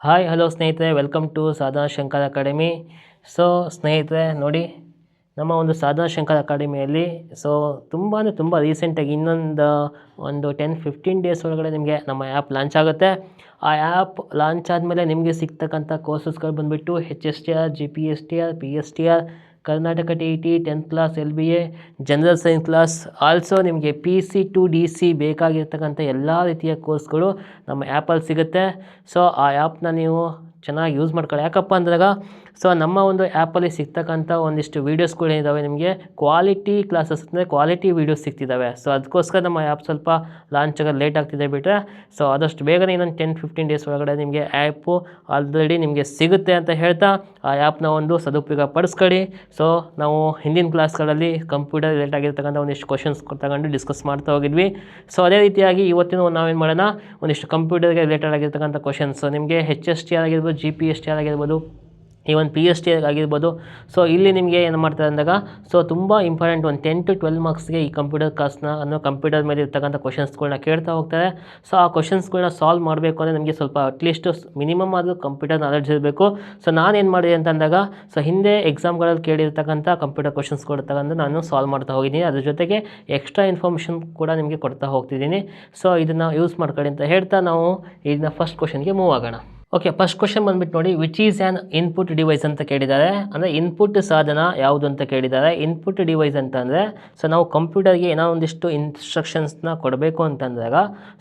Hi hello ಸ್ನೇಹಿತರೆ, welcome to Sadhana Shankar academy. So ಸ್ನೇಹಿತರೆ ನೋಡಿ, ನಮ್ಮ ಒಂದು ಸಾಧನಾ ಶಂಕರ್ ಅಕಾಡೆಮಿಯಲ್ಲಿ ತುಂಬ ರೀಸೆಂಟಾಗಿ ಒಂದು 10-15 ಡೇಸ್ ಒಳಗಡೆ ನಿಮಗೆ ನಮ್ಮ ಆ್ಯಪ್ ಲಾಂಚ್ ಆಗುತ್ತೆ. ಆ ಆ್ಯಪ್ ಲಾಂಚ್ ಆದಮೇಲೆ ನಿಮಗೆ ಸಿಗ್ತಕ್ಕಂಥ ಕೋರ್ಸಸ್ಗಳು ಬಂದುಬಿಟ್ಟು HSTR, GPSTR, PSTR, Karnataka TET, 10th class, LBA, general science class, also ನಿಮಗೆ PC to DC ಬೇಕಾಗಿರ್ತಕ್ಕಂಥ ಎಲ್ಲ ರೀತಿಯ ಕೋರ್ಸ್ಗಳು ನಮ್ಮ ಆ್ಯಪಲ್ಲಿ ಸಿಗುತ್ತೆ. ಸೊ ಆ ಆ್ಯಪ್ನ ನೀವು ಚೆನ್ನಾಗಿ ಯೂಸ್ ಮಾಡ್ಕೊಳ್ಳಿ. ಯಾಕಪ್ಪ ಅಂದಾಗ ನಮ್ಮ ಒಂದು ಆ್ಯಪಲ್ಲಿ ಸಿಗ್ತಕ್ಕಂಥ ಒಂದಿಷ್ಟು ವೀಡಿಯೋಸ್ಗಳೇನಿದ್ದಾವೆ, ನಿಮಗೆ ಕ್ವಾಲಿಟಿ ಕ್ಲಾಸಸ್ ಅಂದರೆ ಕ್ವಾಲಿಟಿ ವೀಡಿಯೋಸ್ ಸಿಗ್ತಿದ್ದಾವೆ. ಸೊ ಅದಕ್ಕೋಸ್ಕರ ನಮ್ಮ ಆ್ಯಪ್ ಸ್ವಲ್ಪ ಲಾಂಚ್ ಆಗೋದು ಲೇಟ್ ಆಗ್ತಿದೆ ಬಿಟ್ಟರೆ, ಸೊ ಆದಷ್ಟು ಬೇಗನೆ ಇನ್ನೊಂದು 10-15 ಡೇಸ್ ಒಳಗಡೆ ನಿಮಗೆ ಆ್ಯಪು ಆಲ್ರೆಡಿ ನಿಮಗೆ ಸಿಗುತ್ತೆ ಅಂತ ಹೇಳ್ತಾ ಆ ಆ್ಯಪ್ನ ಒಂದು ಸದುಪಯೋಗ ಪಡಿಸ್ಕೊಳ್ಳಿ. ಸೊ ನಾವು ಹಿಂದಿನ ಕ್ಲಾಸ್ಗಳಲ್ಲಿ ಕಂಪ್ಯೂಟರ್ ರಿಲೇಟ್ ಆಗಿರ್ತಕ್ಕಂಥ ಒಂದಿಷ್ಟು ಕ್ವಶನ್ಸ್ ತಗೊಂಡು ಡಿಸ್ಕಸ್ ಮಾಡ್ತಾ ಹೋಗಿದ್ವಿ. ಸೊ ಅದೇ ರೀತಿಯಾಗಿ ಇವತ್ತಿನ ನಾವೇನು ಮಾಡೋಣ, ಒಂದಿಷ್ಟು ಕಂಪ್ಯೂಟರ್ಗೆ ರಿಲೇಟೆಡ್ ಆಗಿರ್ತಕ್ಕಂಥ ಕ್ವಶನ್ಸ್ ನಿಮಗೆ HSTR ಆಗಿರ್ಬೋದು, GPSTR ಆಗಿರ್ಬೋದು, ಈವನ್ PSTR ಆಗಿರ್ಬೋದು. ಸೊ ಇಲ್ಲಿ ನಿಮಗೆ ಏನು ಮಾಡ್ತಾರೆ ಅಂದಾಗ, ಸೊ ತುಂಬ ಇಂಪಾರ್ಟೆಂಟ್ ಒಂದು 10 to 12 ಮಾರ್ಕ್ಸ್ಗೆ ಈ ಕಂಪ್ಯೂಟರ್ ಕ್ಲಾಸ್ನ ಕಂಪ್ಯೂಟರ್ ಮೇಲೆ ಇರ್ತಕ್ಕಂಥ ಕ್ವಶನ್ಸ್ಗಳನ್ನ ಕೇಳ್ತಾ ಹೋಗ್ತಾರೆ. ಸೊ ಆ ಕ್ವಶನ್ಸ್ಗಳನ್ನ ಸಾಲ್ವ್ ಮಾಡಬೇಕು ಅಂದರೆ ನಿಮಗೆ ಸ್ವಲ್ಪ ಅಟ್ಲೀಸ್ಟ್ ಮಿನಿಮಮ್ ಆದರೂ ಕಂಪ್ಯೂಟರ್ ನಾಲೆಡ್ಜ್ ಇರಬೇಕು. ಸೊ ನಾನೇನು ಮಾಡಿದೆ ಅಂತಂದಾಗ, ಸೊ ಹಿಂದೆ ಎಕ್ಸಾಮ್ಗಳಲ್ಲಿ ಕೇಳಿರ್ತಕ್ಕಂಥ ಕಂಪ್ಯೂಟರ್ ಕ್ವಶನ್ಸ್ಗಳು ತಗೊಂಡು ನಾನು ಸಾಲ್ವ್ ಮಾಡ್ತಾ ಹೋಗಿದ್ದೀನಿ. ಅದ್ರ ಜೊತೆಗೆ ಎಕ್ಸ್ಟ್ರಾ ಇನ್ಫಾರ್ಮೇಷನ್ ಕೂಡ ನಿಮಗೆ ಕೊಡ್ತಾ ಹೋಗ್ತಿದ್ದೀನಿ. ಸೊ ಇದನ್ನು ಯೂಸ್ ಮಾಡ್ಕೊಳ್ಳಿ ಅಂತ ಹೇಳ್ತಾ ನಾವು ಇದನ್ನ ಫಸ್ಟ್ ಕ್ವಶನ್ಗೆ ಮೂವ್ ಆಗೋಣ. ಓಕೆ, ಫಸ್ಟ್ ಕ್ವಶನ್ ಬಂದ್ಬಿಟ್ಟು ನೋಡಿ, which is an input device ಅಂತ ಕೇಳಿದ್ದಾರೆ. ಅಂದರೆ ಇನ್ಪುಟ್ ಸಾಧನ ಯಾವುದು ಅಂತ ಕೇಳಿದ್ದಾರೆ. ಇನ್ಪುಟ್ ಡಿವೈಸ್ ಅಂತಂದರೆ, ಸೊ ನಾವು ಕಂಪ್ಯೂಟರ್ಗೆ ಏನೋ ಒಂದಿಷ್ಟು ಇನ್ಸ್ಟ್ರಕ್ಷನ್ಸ್ನ ಕೊಡಬೇಕು ಅಂತಂದಾಗ,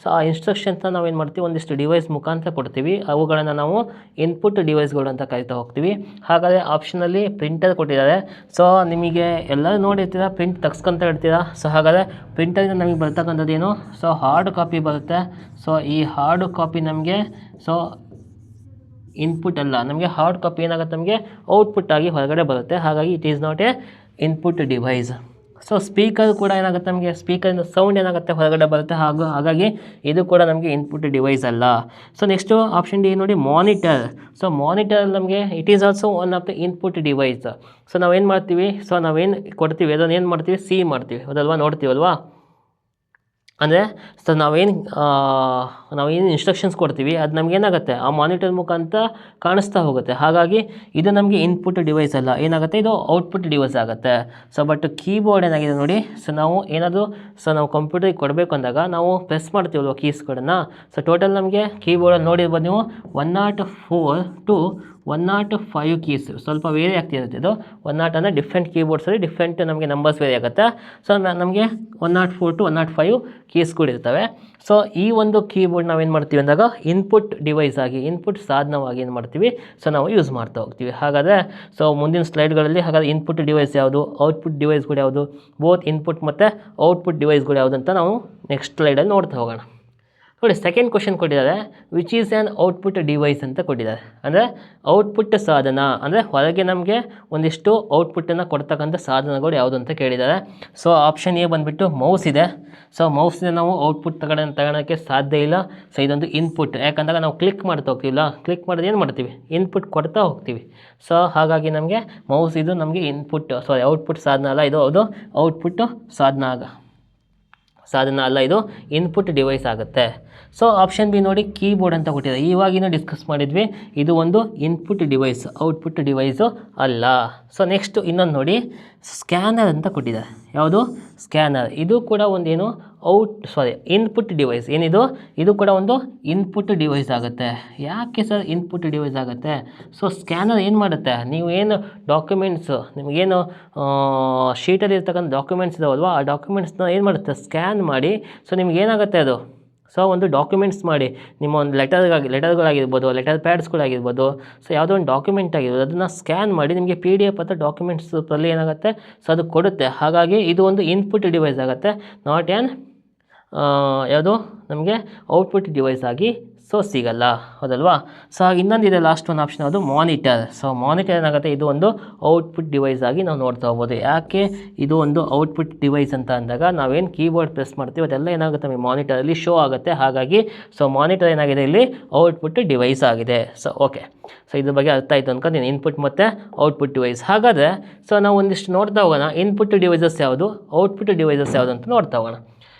ಸೊ ಆ ಇನ್ಸ್ಟ್ರಕ್ಷನ್ಸ್ನ ನಾವೇನು ಮಾಡ್ತೀವಿ, ಒಂದಿಷ್ಟು ಡಿವೈಸ್ ಮುಖಾಂತರ ಕೊಡ್ತೀವಿ. ಅವುಗಳನ್ನು ನಾವು ಇನ್ಪುಟ್ ಡಿವೈಸ್ಗಳು ಅಂತ ಕರಿತಾ ಹೋಗ್ತೀವಿ. ಹಾಗಾದರೆ ಆಪ್ಷನಲ್ಲಿ ಪ್ರಿಂಟರ್ ಕೊಟ್ಟಿದ್ದಾರೆ. ಸೊ ನಿಮಗೆ ಎಲ್ಲರೂ ನೋಡಿರ್ತೀರ, ಪ್ರಿಂಟ್ ತೆಗ್ಸ್ಕೊಂತ ಇರ್ತೀರಾ. ಸೊ ಹಾಗಾದರೆ ಪ್ರಿಂಟರಿಂದ ನಮಗೆ ಬರ್ತಕ್ಕಂಥದ್ದು ಏನು, ಸೊ ಹಾರ್ಡ್ ಕಾಪಿ ಬರುತ್ತೆ. ಸೊ ಈ ಹಾರ್ಡ್ ಕಾಪಿ ನಮಗೆ ಇನ್ಪುಟ್ ಅಲ್ಲ, ನಮಗೆ ಹಾರ್ಡ್ ಕಾಪಿ ಏನಾಗುತ್ತೆ, ನಮಗೆ ಔಟ್ಪುಟ್ ಆಗಿ ಹೊರಗಡೆ ಬರುತ್ತೆ. ಹಾಗಾಗಿ it is not A input device. So speaker ಕೂಡ ಏನಾಗುತ್ತೆ, ನಮಗೆ ಸ್ಪೀಕರಿಂದ ಸೌಂಡ್ ಏನಾಗುತ್ತೆ ಹೊರಗಡೆ ಬರುತ್ತೆ. ಹಾಗಾಗಿ ಇದು ಕೂಡ ನಮಗೆ ಇನ್ಪುಟ್ ಡಿವೈಸ್ ಅಲ್ಲ. ಸೊ ನೆಕ್ಸ್ಟು ಆಪ್ಷನ್ ಡಿ ನೋಡಿ, ಮಾನಿಟರ್. ಸೊ ಮಾನಿಟರ್ ನಮಗೆ it is also one of the input device. So ನಾವೇನು ಮಾಡ್ತೀವಿ, ಸೊ ನಾವೇನು ಕೊಡ್ತೀವಿ ಅದನ್ನು ಏನು ಮಾಡ್ತೀವಿ, ಸಿ ಮಾಡ್ತೀವಿ, ಹೌದಲ್ವಾ, ನೋಡ್ತೀವಲ್ವಾ. ಅಂದರೆ ಸೊ ನಾವೇನು ಇನ್ಸ್ಟ್ರಕ್ಷನ್ಸ್ ಕೊಡ್ತೀವಿ ಅದು ನಮಗೇನಾಗುತ್ತೆ ಆ ಮಾನಿಟರ್ ಮುಖಾಂತರ ಕಾಣಿಸ್ತಾ ಹೋಗುತ್ತೆ. ಹಾಗಾಗಿ ಇದು ನಮಗೆ ಇನ್ಪುಟ್ ಡಿವೈಸ್ ಅಲ್ಲ, ಏನಾಗುತ್ತೆ, ಇದು ಔಟ್ಪುಟ್ ಡಿವೈಸ್ ಆಗುತ್ತೆ. ಸೊ ಬಟ್ ಕೀಬೋರ್ಡ್ ಏನಾಗಿದೆ ನೋಡಿ, ಸೊ ನಾವು ಕಂಪ್ಯೂಟರಿಗೆ ಕೊಡಬೇಕು ಅಂದಾಗ ನಾವು ಪ್ರೆಸ್ ಮಾಡ್ತೀವಲ್ವ ಕೀಸ್ಗಳನ್ನು. ಸೊ ಟೋಟಲ್ ನಮಗೆ ಕೀಬೋರ್ಡಲ್ಲಿ ನೋಡಿರ್ಬೋದು ನೀವು 104 to 105 ಕೀಸ್, ಸ್ವಲ್ಪ ವೇರಿ ಆಗ್ತಿರುತ್ತೆ. ಇದು 100 ಅಂದರೆ ಡಿಫ್ರೆಂಟ್ ಕೀಬೋರ್ಡ್ಸಲ್ಲಿ ಡಿಫ್ರೆಂಟ್ ನಮಗೆ ನಂಬರ್ಸ್ ವೇರಿ ಆಗುತ್ತೆ. ಸೊ ನಮಗೆ 104 to 105 ಕೀಸ್ಗಳಿರ್ತವೆ. ಸೊ ಈ ಒಂದು ಕೀಬೋರ್ಡ್ ನಾವೇನು ಮಾಡ್ತೀವಿ ಅಂದಾಗ ಇನ್ಪುಟ್ ಡಿವೈಸ್ ಆಗಿ, ಇನ್ಪುಟ್ ಸಾಧನವಾಗಿ ಏನು ಮಾಡ್ತೀವಿ, ಸೊ ನಾವು ಯೂಸ್ ಮಾಡ್ತಾ ಹೋಗ್ತೀವಿ. ಹಾಗಾದರೆ ಸೊ ಮುಂದಿನ ಸ್ಲೈಡ್ಗಳಲ್ಲಿ ಹಾಗಾದರೆ ಇನ್ಪುಟ್ ಡಿವೈಸ್ ಯಾವುದು, ಔಟ್ಪುಟ್ ಡಿವೈಸ್ಗಳು ಯಾವುದು, ಬೋತ್ ಇನ್ಪುಟ್ ಮತ್ತು ಔಟ್ಪುಟ್ ಡಿವೈಸ್ಗಳು ಯಾವುದು ಅಂತ ನಾವು ನೆಕ್ಸ್ಟ್ ಸ್ಲೈಡಲ್ಲಿ ನೋಡ್ತಾ ಹೋಗೋಣ. ನೋಡಿ, ಸೆಕೆಂಡ್ ಕ್ವಶನ್ ಕೊಟ್ಟಿದ್ದಾರೆ, which is an output device ಅಂತ ಕೊಟ್ಟಿದ್ದಾರೆ. ಅಂದರೆ ಔಟ್ಪುಟ್ ಸಾಧನ ಅಂದರೆ ಹೊರಗೆ ನಮಗೆ ಒಂದಿಷ್ಟು ಔಟ್ಪುಟ್ಟನ್ನು ಕೊಡ್ತಕ್ಕಂಥ ಸಾಧನಗಳು ಯಾವುದು ಅಂತ ಕೇಳಿದ್ದಾರೆ. ಸೊ ಆಪ್ಷನ್ ಎ ಬಂದುಬಿಟ್ಟು ಮೌಸ್ ಇದೆ. ಸೊ ಮೌಸ್ನ ನಾವು ಔಟ್ಪುಟ್ ತಗೊಳೋಕ್ಕೆ ಸಾಧ್ಯ ಇಲ್ಲ. ಸೊ ಇದೊಂದು ಇನ್ಪುಟ್, ಯಾಕಂದಾಗ ನಾವು ಕ್ಲಿಕ್ ಮಾಡ್ತಾ ಹೋಗ್ತೀವಿಲ್ಲ, ಕ್ಲಿಕ್ ಮಾಡಿದ್ರೆ ಏನು ಮಾಡ್ತೀವಿ, ಇನ್ಪುಟ್ ಕೊಡ್ತಾ ಹೋಗ್ತೀವಿ. ಸೊ ಹಾಗಾಗಿ ನಮಗೆ ಮೌಸ್ ಇದು ನಮಗೆ ಔಟ್ಪುಟ್ ಸಾಧನ ಅಲ್ಲ, ಇದು ಹೌದು ಔಟ್ಪುಟ್ ಸಾಧನ ಅಲ್ಲ, ಇದು ಇನ್ಪುಟ್ ಡಿವೈಸ್ ಆಗುತ್ತೆ. ಸೊ ಆಪ್ಷನ್ ಬಿ ನೋಡಿ, ಕೀಬೋರ್ಡ್ ಅಂತ ಕೊಟ್ಟಿದ್ದಾರೆ. ಇವಾಗಿನೂ ಡಿಸ್ಕಸ್ ಮಾಡಿದ್ವಿ, ಇದು ಒಂದು ಇನ್ಪುಟ್ ಡಿವೈಸ್, ಔಟ್ಪುಟ್ ಡಿವೈಸು ಅಲ್ಲ. ಸೊ ನೆಕ್ಸ್ಟ್ ಇನ್ನೊಂದು ನೋಡಿ, ಸ್ಕ್ಯಾನರ್ ಅಂತ ಕೊಟ್ಟಿದ್ದಾರೆ. ಯಾವುದು, ಸ್ಕ್ಯಾನರ್. ಇದು ಕೂಡ ಒಂದೇನು ಇನ್ಪುಟ್ ಡಿವೈಸ್. ಏನಿದು, ಇದು ಕೂಡ ಒಂದು ಇನ್ಪುಟ್ ಡಿವೈಸ್ ಆಗುತ್ತೆ. ಯಾಕೆ ಸರ್ ಇನ್ಪುಟ್ ಡಿವೈಸ್ ಆಗುತ್ತೆ? ಸೊ ಸ್ಕ್ಯಾನರ್ ಏನು ಮಾಡುತ್ತೆ, ನೀವು ಏನು ಡಾಕ್ಯುಮೆಂಟ್ಸು, ನಿಮಗೇನು ಶೀಟಲ್ಲಿ ಇರ್ತಕ್ಕಂಥ ಡಾಕ್ಯುಮೆಂಟ್ಸ್ ಇದಾವಲ್ವ, ಆ ಡಾಕ್ಯುಮೆಂಟ್ಸ್ನ ಏನು ಮಾಡುತ್ತೆ, ಸ್ಕ್ಯಾನ್ ಮಾಡಿ. ಸೊ ನಿಮಗೇನಾಗುತ್ತೆ ಅದು, ಸೊ ಒಂದು ಡಾಕ್ಯುಮೆಂಟ್ಸ್ ಮಾಡಿ, ನಿಮ್ಮ ಒಂದು ಲೆಟರ್ಗಳಾಗಿರ್ಬೋದು, ಲೆಟರ್ ಪ್ಯಾಡ್ಸ್ಗಳಾಗಿರ್ಬೋದು, ಸೊ ಯಾವುದೋ ಒಂದು ಡಾಕ್ಯುಮೆಂಟ್ ಆಗಿರ್ಬೋದು, ಅದನ್ನು ಸ್ಕ್ಯಾನ್ ಮಾಡಿ ನಿಮಗೆ PDF ಅಥವಾ ಡಾಕ್ಯುಮೆಂಟ್ಸ್ ರೂಪದಲ್ಲಿ ಏನಾಗುತ್ತೆ, ಸೊ ಅದು ಕೊಡುತ್ತೆ. ಹಾಗಾಗಿ ಇದು ಒಂದು ಇನ್ಪುಟ್ ಡಿವೈಸ್ ಆಗುತ್ತೆ, ನಾಟ್ ಆ್ಯನ್ ಯಾವುದು ನಮಗೆ ಔಟ್ಪುಟ್ ಡಿವೈಸ್ ಆಗಿ ಸೊ ಸಿಗಲ್ಲ, ಹೌದಲ್ವಾ. ಸೊ ಇನ್ನೊಂದಿದೆ ಲಾಸ್ಟ್ ಒಂದು ಆಪ್ಷನ್, ಅದು ಮಾನಿಟರ್. ಸೊ ಮಾನಿಟರ್ ಏನಾಗುತ್ತೆ, ಇದು ಒಂದು ಔಟ್ಪುಟ್ ಡಿವೈಸ್ ಆಗಿ ನಾವು ನೋಡ್ತಾ ಹೋಗ್ಬೋದು. ಯಾಕೆ ಇದು ಒಂದು ಔಟ್ಪುಟ್ ಡಿವೈಸ್ ಅಂತ ಅಂದಾಗ, ನಾವೇನು ಕೀಬೋರ್ಡ್ ಪ್ರೆಸ್ ಮಾಡ್ತೀವಿ ಅದೆಲ್ಲ ಏನಾಗುತ್ತೆ ನಮಗೆ ಮಾನಿಟರಲ್ಲಿ ಶೋ ಆಗುತ್ತೆ. ಹಾಗಾಗಿ ಸೊ ಮಾನಿಟರ್ ಏನಾಗಿದೆ, ಇಲ್ಲಿ ಔಟ್ಪುಟ್ ಡಿವೈಸ್ ಆಗಿದೆ. ಸೊ ಓಕೆ, ಸೊ ಇದ್ರ ಬಗ್ಗೆ ಅರ್ಥ ಆಯಿತು ಅನ್ಕೊಂತೀನಿ, ಇನ್ಪುಟ್ ಮತ್ತು ಔಟ್ಪುಟ್ ಡಿವೈಸ್. ಹಾಗಾದರೆ ಸೊ ನಾವು ಒಂದಿಷ್ಟು ನೋಡ್ತಾ ಹೋಗೋಣ, ಇನ್ಪುಟ್ ಡಿವೈಸಸ್ ಯಾವುದು, ಔಟ್ಪುಟ್ ಡಿವೈಸಸ್ ಯಾವುದು ಅಂತ ನೋಡ್ತಾ ಹೋಗೋಣ.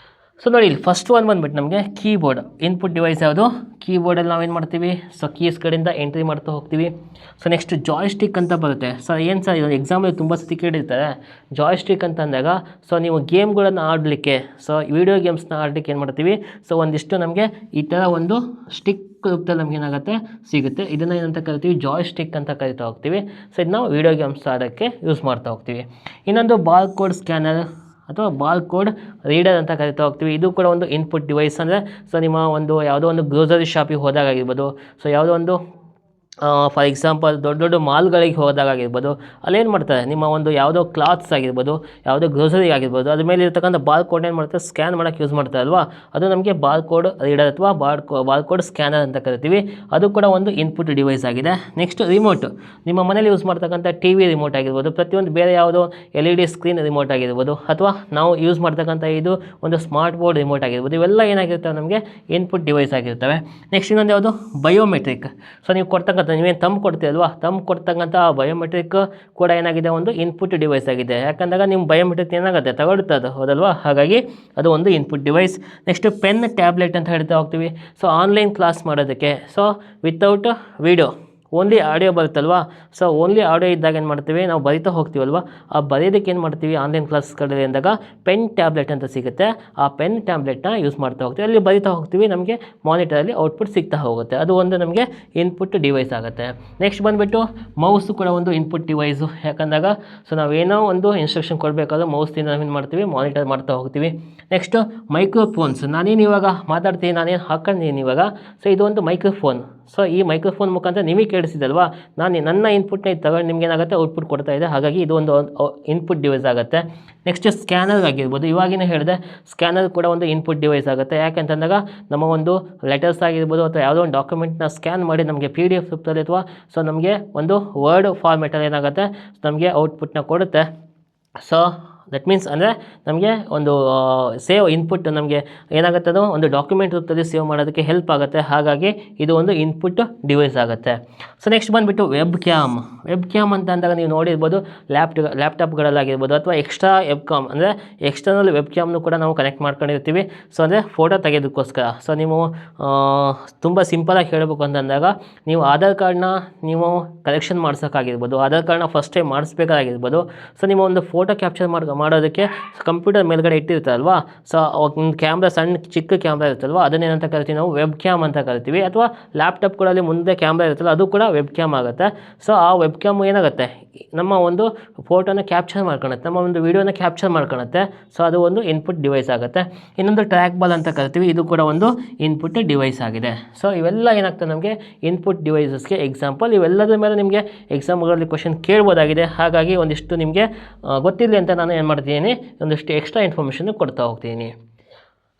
ಸೊ ನೋಡಿ ಇಲ್ಲಿ ಫಸ್ಟ್ ಒನ್ ಬಂದ್ಬಿಟ್ಟು ನಮಗೆ ಕೀಬೋರ್ಡ್ ಇನ್ಪುಟ್ ಡಿವೈಸ್ ಯಾವುದು ಕೀಬೋರ್ಡಲ್ಲಿ ನಾವೇನು ಮಾಡ್ತೀವಿ ಸೊ ಕೀಸ್ ಕಡೆಯಿಂದ ಎಂಟ್ರಿ ಮಾಡ್ತಾ ಹೋಗ್ತೀವಿ. ಸೊ ನೆಕ್ಸ್ಟ್ ಜಾಯ್ಸ್ಟಿಕ್ ಅಂತ ಬರುತ್ತೆ. ಸೊ ಏನು ಸರ್ ಇದೊಂದು ಎಕ್ಸಾಂಪಲ್ ತುಂಬ ಸತಿ ಕೇಳಿರ್ತಾರೆ. ಜಾಯ್ಸ್ಟಿಕ್ ಅಂತ ಅಂದಾಗ ಸೊ ನೀವು ಗೇಮ್ಗಳನ್ನು ಆಡಲಿಕ್ಕೆ ಸೊ ವೀಡಿಯೋ ಗೇಮ್ಸ್ನ ಆಡಲಿಕ್ಕೆ ಏನು ಮಾಡ್ತೀವಿ ಸೊ ಒಂದಿಷ್ಟು ನಮಗೆ ಈ ಥರ ಒಂದು ಸ್ಟಿಕ್ ರೂಪದಲ್ಲಿ ನಮ್ಗೆ ಏನಾಗುತ್ತೆ ಸಿಗುತ್ತೆ. ಇದನ್ನು ಏನಂತ ಕರಿತೀವಿ ಜಾಯ್ಸ್ಟಿಕ್ ಅಂತ ಕರಿತಾ ಹೋಗ್ತೀವಿ. ಸೊ ಇದು ನಾವು ವೀಡಿಯೋ ಗೇಮ್ಸ್ ಆಡೋಕ್ಕೆ ಯೂಸ್ ಮಾಡ್ತಾ ಹೋಗ್ತೀವಿ. ಇನ್ನೊಂದು ಬಾರ್ ಕೋಡ್ ಸ್ಕ್ಯಾನರ್ ಅಥವಾ ಬಾರ್ ಕೋಡ್ ರೀಡರ್ ಅಂತ ಕರಿತಾ ಹೋಗ್ತೀವಿ. ಇದು ಕೂಡ ಒಂದು ಇನ್ಪುಟ್ ಡಿವೈಸ್. ಅಂದರೆ ಸೊ ನಿಮ್ಮ ಒಂದು ಯಾವುದೋ ಒಂದು ಗ್ರೋಸರಿ ಶಾಪಿಗೆ ಹೋದಾಗಿರ್ಬೋದು, ಸೊ ಯಾವುದೋ ಒಂದು ಫಾರ್ ಎಕ್ಸಾಂಪಲ್ ದೊಡ್ಡ ದೊಡ್ಡ ಮಾಲ್ಗಳಿಗೆ ಹೋದಾಗಿರ್ಬೋದು, ಅಲ್ಲೇನು ಮಾಡ್ತಾರೆ ನಿಮ್ಮ ಒಂದು ಯಾವುದೋ ಕ್ಲಾತ್ಸ್ ಆಗಿರ್ಬೋದು, ಯಾವುದೋ ಗ್ರೋಸರಿ ಆಗಿರ್ಬೋದು, ಅದ್ರ ಮೇಲೆ ಇರ್ತಕ್ಕಂಥ ಬಾರ್ ಕೋಡ್ ಏನು ಮಾಡ್ತಾರೆ ಸ್ಕ್ಯಾನ್ ಮಾಡೋಕ್ಕೆ ಯೂಸ್ ಮಾಡ್ತಾರೆ ಅಲ್ವಾ, ಅದು ನಮಗೆ ಬಾರ್ ಕೋಡ್ ರೀಡರ್ ಅಥವಾ ಬಾರ್ ಕೋಡ್ ಸ್ಕ್ಯಾನರ್ ಅಂತ ಕರಿತೀವಿ. ಅದು ಕೂಡ ಒಂದು ಇನ್ಪುಟ್ ಡಿವೈಸ್ ಆಗಿದೆ. ನೆಕ್ಸ್ಟ್ ರಿಮೋಟ್, ನಿಮ್ಮ ಮನೇಲಿ ಯೂಸ್ ಮಾಡ್ತಕ್ಕಂಥ ಟಿ ವಿ ರಿಮೋಟ್ ಆಗಿರ್ಬೋದು, ಪ್ರತಿಯೊಂದು ಬೇರೆ ಯಾವುದೋ LED ಸ್ಕ್ರೀನ್ ರಿಮೋಟ್ ಆಗಿರ್ಬೋದು, ಅಥವಾ ನಾವು ಯೂಸ್ ಮಾಡ್ತಕ್ಕಂಥ ಇದು ಒಂದು ಸ್ಮಾರ್ಟ್ ಬೋರ್ಡ್ ರಿಮೋಟ್ ಆಗಿರ್ಬೋದು, ಇವೆಲ್ಲ ಏನಾಗಿರ್ತವೆ ನಮಗೆ ಇನ್ಪುಟ್ ಡಿವೈಸ್ ಆಗಿರ್ತವೆ. ನೆಕ್ಸ್ಟ್ ಇನ್ನೊಂದು ಯಾವುದು ಬಯೋಮೆಟ್ರಿಕ್. ಸೊ ನೀವು ಕೊಡ್ತಕ್ಕಂಥ ನೀವೇನು ತಮ್ಮ ಕೊಡ್ತೀರಲ್ವಾ, ತಮ್ಮ ಕೊಡ್ತಕ್ಕಂಥ ಬಯೋಮೆಟ್ರಿಕ್ ಕೂಡ ಏನಾಗಿದೆ ಒಂದು ಇನ್ಪುಟ್ ಡಿವೈಸ್ ಆಗಿದೆ. ಯಾಕಂದಾಗ ನಿಮ್ಮ ಬಯೋಮೆಟ್ರಿಕ್ ಏನಾಗುತ್ತೆ ತಗೊಳ್ತಾ ಅದು ಹೌದಲ್ವಾ, ಹಾಗಾಗಿ ಅದು ಒಂದು input device. Next pen tablet ಅಂತ ಹೇಳ್ತಾ ಹೋಗ್ತೀವಿ. ಸೊ ಆನ್ಲೈನ್ ಕ್ಲಾಸ್ ಮಾಡೋದಕ್ಕೆ so without video only audio ಬರುತ್ತಲ್ವಾ, ಸೊ ಓನ್ಲಿ ಆಡಿಯೋ ಇದ್ದಾಗ ಏನು ಮಾಡ್ತೀವಿ ನಾವು ಬರಿತಾ ಹೋಗ್ತೀವಲ್ವ, ಆ ಬರೆಯೋದಕ್ಕೆ ಏನು ಮಾಡ್ತೀವಿ ಆನ್ಲೈನ್ ಕ್ಲಾಸ್ಗಳಲ್ಲಿ ಅಂದಾಗ ಪೆನ್ ಟ್ಯಾಬ್ಲೆಟ್ ಅಂತ ಸಿಗುತ್ತೆ. ಆ ಪೆನ್ ಟ್ಯಾಬ್ಲೆಟ್ನ ಯೂಸ್ ಮಾಡ್ತಾ ಹೋಗ್ತೀವಿ, ಅಲ್ಲಿ ಬರಿತಾ ಹೋಗ್ತೀವಿ, ನಮಗೆ ಮಾನಿಟರಲ್ಲಿ ಔಟ್ಪುಟ್ ಸಿಗ್ತಾ ಹೋಗುತ್ತೆ. ಅದು ಒಂದು ನಮಗೆ ಇನ್ಪುಟ್ ಡಿವೈಸ್ ಆಗುತ್ತೆ. ನೆಕ್ಸ್ಟ್ ಬಂದುಬಿಟ್ಟು ಮೌಸು ಕೂಡ ಒಂದು ಇನ್ಪುಟ್ ಡಿವೈಸು. ಯಾಕಂದಾಗ ಸೊ ನಾವೇನೋ ಒಂದು ಇನ್ಸ್ಟ್ರಕ್ಷನ್ ಕೊಡಬೇಕಾದ್ರೂ ಮೌಸ್ದಿಂದ ನಾವೇನು ಮಾಡ್ತೀವಿ ಮಾನಿಟರ್ ಮಾಡ್ತಾ ಹೋಗ್ತೀವಿ. ನೆಕ್ಸ್ಟು ಮೈಕ್ರೋಫೋನ್ಸ್, ನಾನೇನು ಇವಾಗ ಮಾತಾಡ್ತೀನಿ, ನಾನೇನು ಹಾಕೊಂಡಿದ್ದೀನಿ ಇವಾಗ, ಸೊ ಇದು ಒಂದು ಮೈಕ್ರೋಫೋನ್. ಸೊ ಈ ಮೈಕ್ರೋಫೋನ್ ಮುಖಾಂತರ ನಿಮಗೆ ಕೇಳಿಸಿದಲ್ವಾ, ನನ್ನ ಇನ್ಪುಟ್ನ ಇದು ತಗೊಂಡು ನಿಮ್ಗೆ ಏನಾಗುತ್ತೆ ಔಟ್ಪುಟ್ ಕೊಡ್ತಾ ಇದೆ, ಹಾಗಾಗಿ ಇದು ಒಂದು ಇನ್ಪುಟ್ ಡಿವೈಸ್ ಆಗುತ್ತೆ. ನೆಕ್ಸ್ಟ್ ಸ್ಕ್ಯಾನರ್ ಆಗಿರ್ಬೋದು, ಇವಾಗಿನ ಹೇಳಿದೆ ಸ್ಕ್ಯಾನರ್ ಕೂಡ ಒಂದು ಇನ್ಪುಟ್ ಡಿವೈಸ್ ಆಗುತ್ತೆ. ಯಾಕೆಂತಂದಾಗ ನಮ್ಮ ಒಂದು ಲೆಟರ್ಸ್ ಆಗಿರ್ಬೋದು ಅಥವಾ ಯಾವುದೋ ಒಂದು ಡಾಕ್ಯುಮೆಂಟ್ನ ಸ್ಕ್ಯಾನ್ ಮಾಡಿ ನಮಗೆ PDF ರೂಪದಲ್ಲಿ ಅಥವಾ ಸೊ ನಮಗೆ ಒಂದು ವರ್ಡ್ ಫಾರ್ಮೆಟಲ್ಲಿ ಏನಾಗುತ್ತೆ ನಮಗೆ ಔಟ್ಪುಟ್ನ ಕೊಡುತ್ತೆ. ಸೊ ದಟ್ ಮೀನ್ಸ್ ಅಂದರೆ ನಮಗೆ ಒಂದು ಸೇವ್ ಇನ್ಪುಟ್ ನಮಗೆ ಏನಾಗುತ್ತೆ ಅದು ಒಂದು ಡಾಕ್ಯುಮೆಂಟ್ ರೂಪದಲ್ಲಿ ಸೇವ್ ಮಾಡೋದಕ್ಕೆ ಹೆಲ್ಪ್ ಆಗುತ್ತೆ. ಹಾಗಾಗಿ ಇದು ಒಂದು ಇನ್ಪುಟ್ ಡಿವೈಸ್ ಆಗುತ್ತೆ. ಸೊ ನೆಕ್ಸ್ಟ್ ಬಂದುಬಿಟ್ಟು ವೆಬ್ ಕ್ಯಾಮ್ ಅಂತ ಅಂದಾಗ ನೀವು ನೋಡಿರ್ಬೋದು ಲ್ಯಾಪ್ಟಾಪ್ಗಳಲ್ಲಾಗಿರ್ಬೋದು ಅಥವಾ ಎಕ್ಸ್ಟ್ರಾ ವೆಬ್ ಕ್ಯಾಮ್ ಅಂದರೆ ಎಕ್ಸ್ಟರ್ನಲ್ ವೆಬ್ ಕ್ಯಾಮ್ನು ಕೂಡ ನಾವು ಕನೆಕ್ಟ್ ಮಾಡ್ಕೊಂಡಿರ್ತೀವಿ. ಸೊ ಅಂದರೆ ಫೋಟೋ ತೆಗೆಯೋದಕ್ಕೋಸ್ಕರ. ಸೊ ನೀವು ತುಂಬ ಸಿಂಪಲಾಗಿ ಹೇಳಬೇಕು ಅಂತಂದಾಗ ನೀವು ಆಧಾರ್ ಕಾರ್ಡ್ನ ನೀವು ಕಲೆಕ್ಷನ್ ಮಾಡ್ಸೋಕ್ಕಾಗಿರ್ಬೋದು, ಆಧಾರ್ ಕಾರ್ಡ್ನ ಫಸ್ಟ್ ಟೈಮ್ ಮಾಡಿಸ್ಬೇಕಾಗಿರ್ಬೋದು, ಸೊ ನಿಮ್ಮ ಒಂದು ಫೋಟೋ ಕ್ಯಾಪ್ಚರ್ ಮಾಡೋದಕ್ಕೆ ಕಂಪ್ಯೂಟರ್ ಮೇಲ್ಗಡೆ ಇಟ್ಟಿರ್ತಾರಲ್ವಾ, ಸೊ ಒಂದು ಕ್ಯಾಮ್ರಾ ಸಣ್ಣ ಚಿಕ್ಕ ಕ್ಯಾಮ್ರಾ ಇರುತ್ತಲ್ವ, ಅದನ್ನೇನಂತ ಕರಿತೀವಿ ನಾವು ವೆಬ್ ಕ್ಯಾಮ್ ಅಂತ ಕರಿತೀವಿ. ಅಥವಾ ಲ್ಯಾಪ್ಟಾಪ್ಗಳಲ್ಲಿ ಮುಂದೆ ಕ್ಯಾಮ್ರಾ ಇರುತ್ತಲ್ಲ ಅದು ಕೂಡ ವೆಬ್ ಕ್ಯಾಮ್ ಆಗುತ್ತೆ. ಸೊ ಆ ವೆಬ್ ಕ್ಯಾಮ್ ಏನಾಗುತ್ತೆ ನಮ್ಮ ಒಂದು ಫೋಟೋನ ಕ್ಯಾಪ್ಚರ್ ಮಾಡ್ಕೊಳುತ್ತೆ, ನಮ್ಮ ಒಂದು ವೀಡಿಯೋನ ಕ್ಯಾಪ್ಚರ್ ಮಾಡ್ಕೊಳುತ್ತೆ. ಸೊ ಅದು ಒಂದು ಇನ್ಪುಟ್ ಡಿವೈಸ್ ಆಗುತ್ತೆ. ಇನ್ನೊಂದು ಟ್ರ್ಯಾಕ್ ಬಾಲ್ ಅಂತ ಕರಿತೀವಿ, ಇದು ಕೂಡ ಒಂದು ಇನ್ಪುಟ್ ಡಿವೈಸ್ ಆಗಿದೆ. ಸೊ ಇವೆಲ್ಲ ಏನಾಗ್ತದೆ ನಮಗೆ ಇನ್ಪುಟ್ ಡಿವೈಸಸ್ಗೆ ಎಕ್ಸಾಂಪಲ್. ಇವೆಲ್ಲದರ ಮೇಲೆ ನಿಮಗೆ ಎಕ್ಸಾಮ್ಗಳಲ್ಲಿ ಕ್ವಶನ್ ಕೇಳ್ಬೋದಾಗಿದೆ. ಹಾಗಾಗಿ ಒಂದಿಷ್ಟು ನಿಮಗೆ ಗೊತ್ತಿರಲಿ ಅಂತ ನಾನು ಏನು ಮಾಡ್ತೀನಿ ಒಂದಿಷ್ಟು ಎಕ್ಸ್ಟ್ರಾ ಇನ್ಫಾರ್ಮೇಷನ್ ಕೊಡ್ತಾ ಹೋಗ್ತೀನಿ.